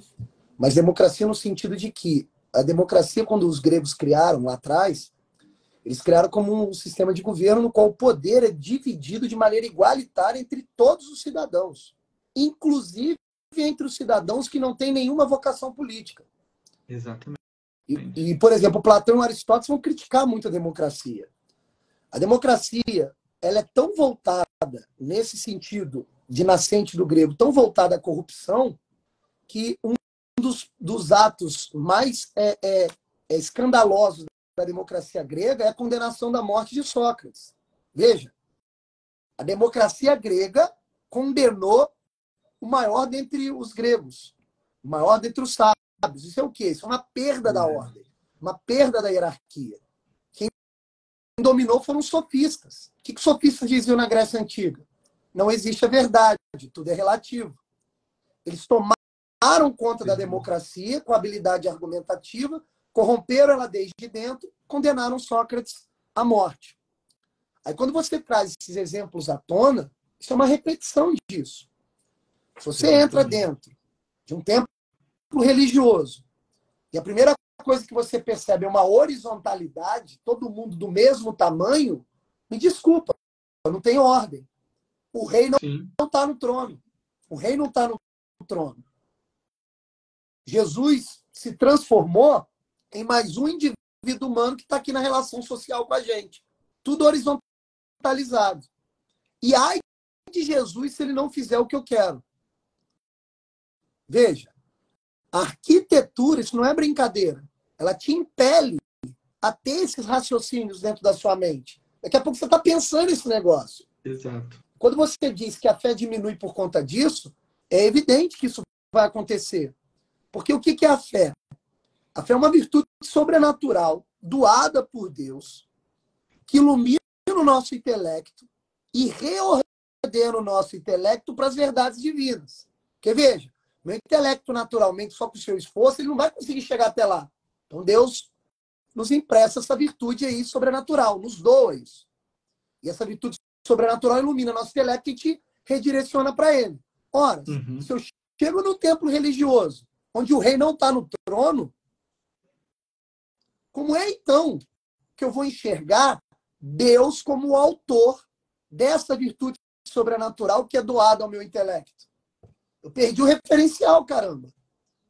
mas democracia no sentido de que a democracia, quando os gregos criaram lá atrás, eles criaram como um sistema de governo no qual o poder é dividido de maneira igualitária entre todos os cidadãos, inclusive entre os cidadãos que não têm nenhuma vocação política. Exatamente. E, por exemplo, Platão e Aristóteles vão criticar muito a democracia. A democracia, ela é tão voltada, nesse sentido de nascente do grego, tão voltada à corrupção, que um dos atos mais escandalosos da democracia grega é a condenação da morte de Sócrates. Veja, a democracia grega condenou o maior dentre os gregos, o maior dentre os sábios. Isso é o quê? Isso é uma perda da ordem, uma perda da hierarquia. Quem dominou foram os sofistas. O que os sofistas diziam na Grécia Antiga? Não existe a verdade, tudo é relativo. Eles tomaram conta da democracia com habilidade argumentativa, corromperam ela desde dentro, condenaram Sócrates à morte. Aí, quando você traz esses exemplos à tona, isso é uma repetição disso. Se você entra dentro de um templo religioso e a primeira coisa que você percebe é uma horizontalidade, todo mundo do mesmo tamanho, me desculpa, não tem ordem. O rei não está no trono. O rei não está no trono. Jesus se transformou em mais um indivíduo humano que está aqui na relação social com a gente. Tudo horizontalizado. E ai de Jesus se ele não fizer o que eu quero. Veja, a arquitetura, isso não é brincadeira. Ela te impele a ter esses raciocínios dentro da sua mente. Daqui a pouco você está pensando nesse negócio. Exato. Quando você diz que a fé diminui por conta disso, é evidente que isso vai acontecer. Porque o que é a fé? A fé é uma virtude sobrenatural, doada por Deus, que ilumina o nosso intelecto e reordena o nosso intelecto para as verdades divinas. Porque, veja, meu intelecto, naturalmente, só com o seu esforço, ele não vai conseguir chegar até lá. Então, Deus nos empresta essa virtude aí sobrenatural, nos doa isso. E essa virtude sobrenatural ilumina nosso intelecto e te redireciona para ele. Ora, se eu chego no templo religioso, onde o rei não está no trono, como é, então, que eu vou enxergar Deus como o autor dessa virtude sobrenatural que é doada ao meu intelecto? Eu perdi o referencial, caramba.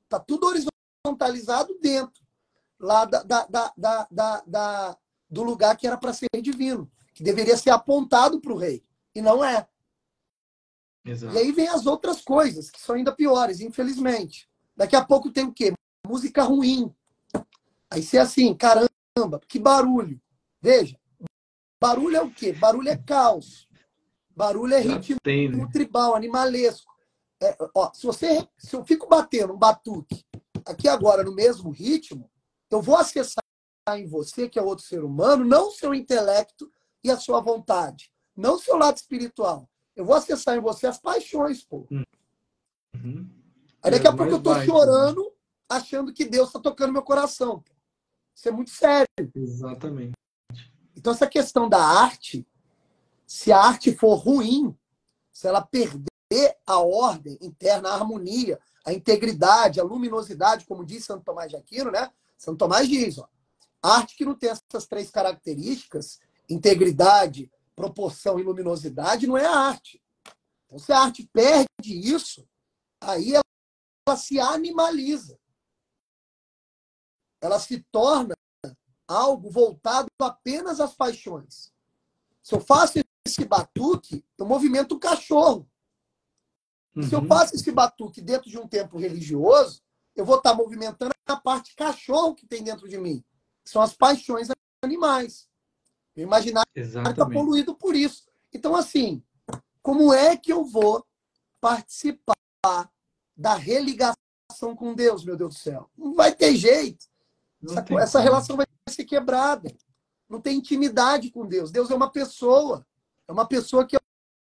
Está tudo horizontalizado dentro lá do lugar que era para ser divino, que deveria ser apontado para o rei. E não é. Exato. E aí vem as outras coisas, que são ainda piores, infelizmente. Daqui a pouco tem o quê? Música ruim. Aí você é assim, caramba, que barulho. Veja, barulho é o quê? Barulho é caos. Barulho é ritmo tribal, animalesco. Se eu fico batendo um batuque aqui agora no mesmo ritmo, eu vou acessar em você, que é outro ser humano, não o seu intelecto e a sua vontade, não o seu lado espiritual. Eu vou acessar em você as paixões, pô. Aí daqui a pouco eu tô chorando, achando que Deus está tocando meu coração. Isso é muito sério. Exatamente. Então, essa questão da arte, se a arte for ruim, se ela perder a ordem interna, a harmonia, a integridade, a luminosidade, como diz Santo Tomás de Aquino, né? Santo Tomás diz, ó, arte que não tem essas 3 características, integridade, proporção e luminosidade, não é arte. Então, se a arte perde isso, aí ela se animaliza. Ela se torna algo voltado apenas às paixões. Se eu faço esse batuque, eu movimento o cachorro. Se eu faço esse batuque dentro de um templo religioso, eu vou estar movimentando a parte cachorro que tem dentro de mim, que são as paixões animais. O imaginário está poluído por isso. Então, assim, como é que eu vou participar da religação com Deus, meu Deus do céu? Não vai ter jeito. Essa relação vai ser quebrada. Não tem intimidade com Deus. Deus é uma pessoa. É uma pessoa que é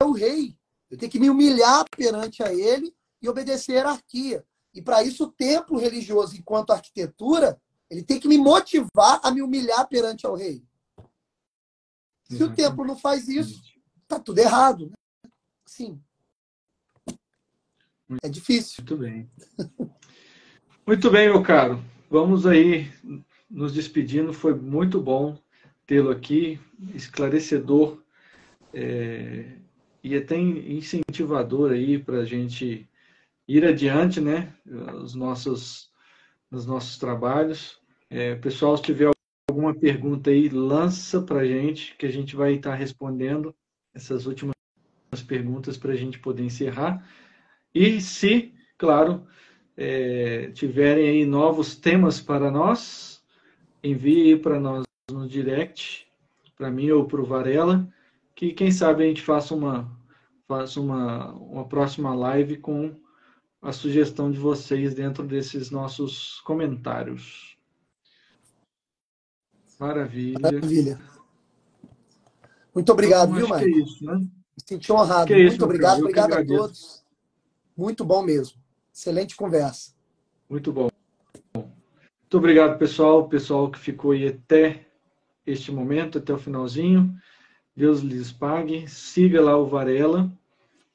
o rei. Eu tenho que me humilhar perante a ele e obedecer a hierarquia. E para isso o templo religioso, enquanto arquitetura, ele tem que me motivar a me humilhar perante ao rei. Se o templo não faz isso, está tudo errado. Né? Sim. É difícil. Muito bem. Muito bem, meu caro. Vamos aí nos despedindo. Foi muito bom tê-lo aqui, esclarecedor e até incentivador aí para a gente ir adiante, né? Nos nossos trabalhos. Pessoal, se tiver alguma pergunta aí, lança para a gente, que a gente vai estar respondendo essas últimas perguntas para a gente poder encerrar. E se, claro, tiverem aí novos temas para nós, envie para nós no direct, para mim ou para o Varela, que quem sabe a gente faça uma próxima live com a sugestão de vocês dentro desses nossos comentários. Maravilha. Maravilha. Muito obrigado, então, viu, Maicon? Que é isso, né? Me senti honrado. Muito obrigado. Obrigado a todos. Muito bom mesmo. Excelente conversa. Muito bom. Muito obrigado, pessoal. O pessoal que ficou aí até este momento, até o finalzinho. Deus lhes pague. Siga lá o Varela.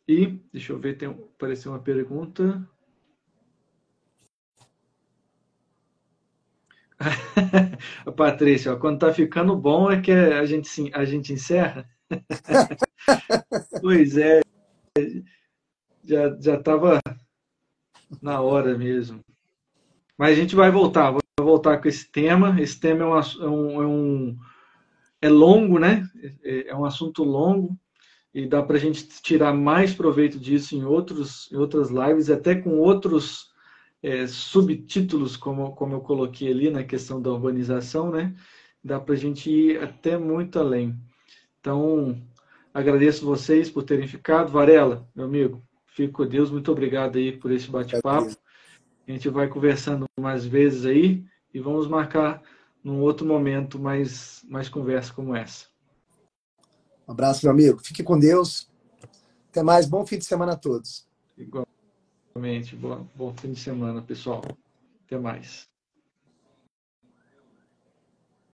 E, deixa eu ver, apareceu uma pergunta. A Patrícia, ó, quando tá ficando bom é que a gente encerra. Pois é, já estava na hora mesmo. Mas a gente vai voltar com esse tema. Esse tema é longo, né? É um assunto longo e dá para a gente tirar mais proveito disso em outras lives, até com outros subtítulos, como eu coloquei ali na questão da urbanização, né? Dá para a gente ir até muito além. Então, agradeço vocês por terem ficado. Varela, meu amigo, fico com Deus. Muito obrigado aí por esse bate-papo. A gente vai conversando mais vezes aí e vamos marcar num outro momento mais conversa como essa. Um abraço, meu amigo. Fique com Deus. Até mais. Bom fim de semana a todos. Igualmente. Bom fim de semana, pessoal. Até mais.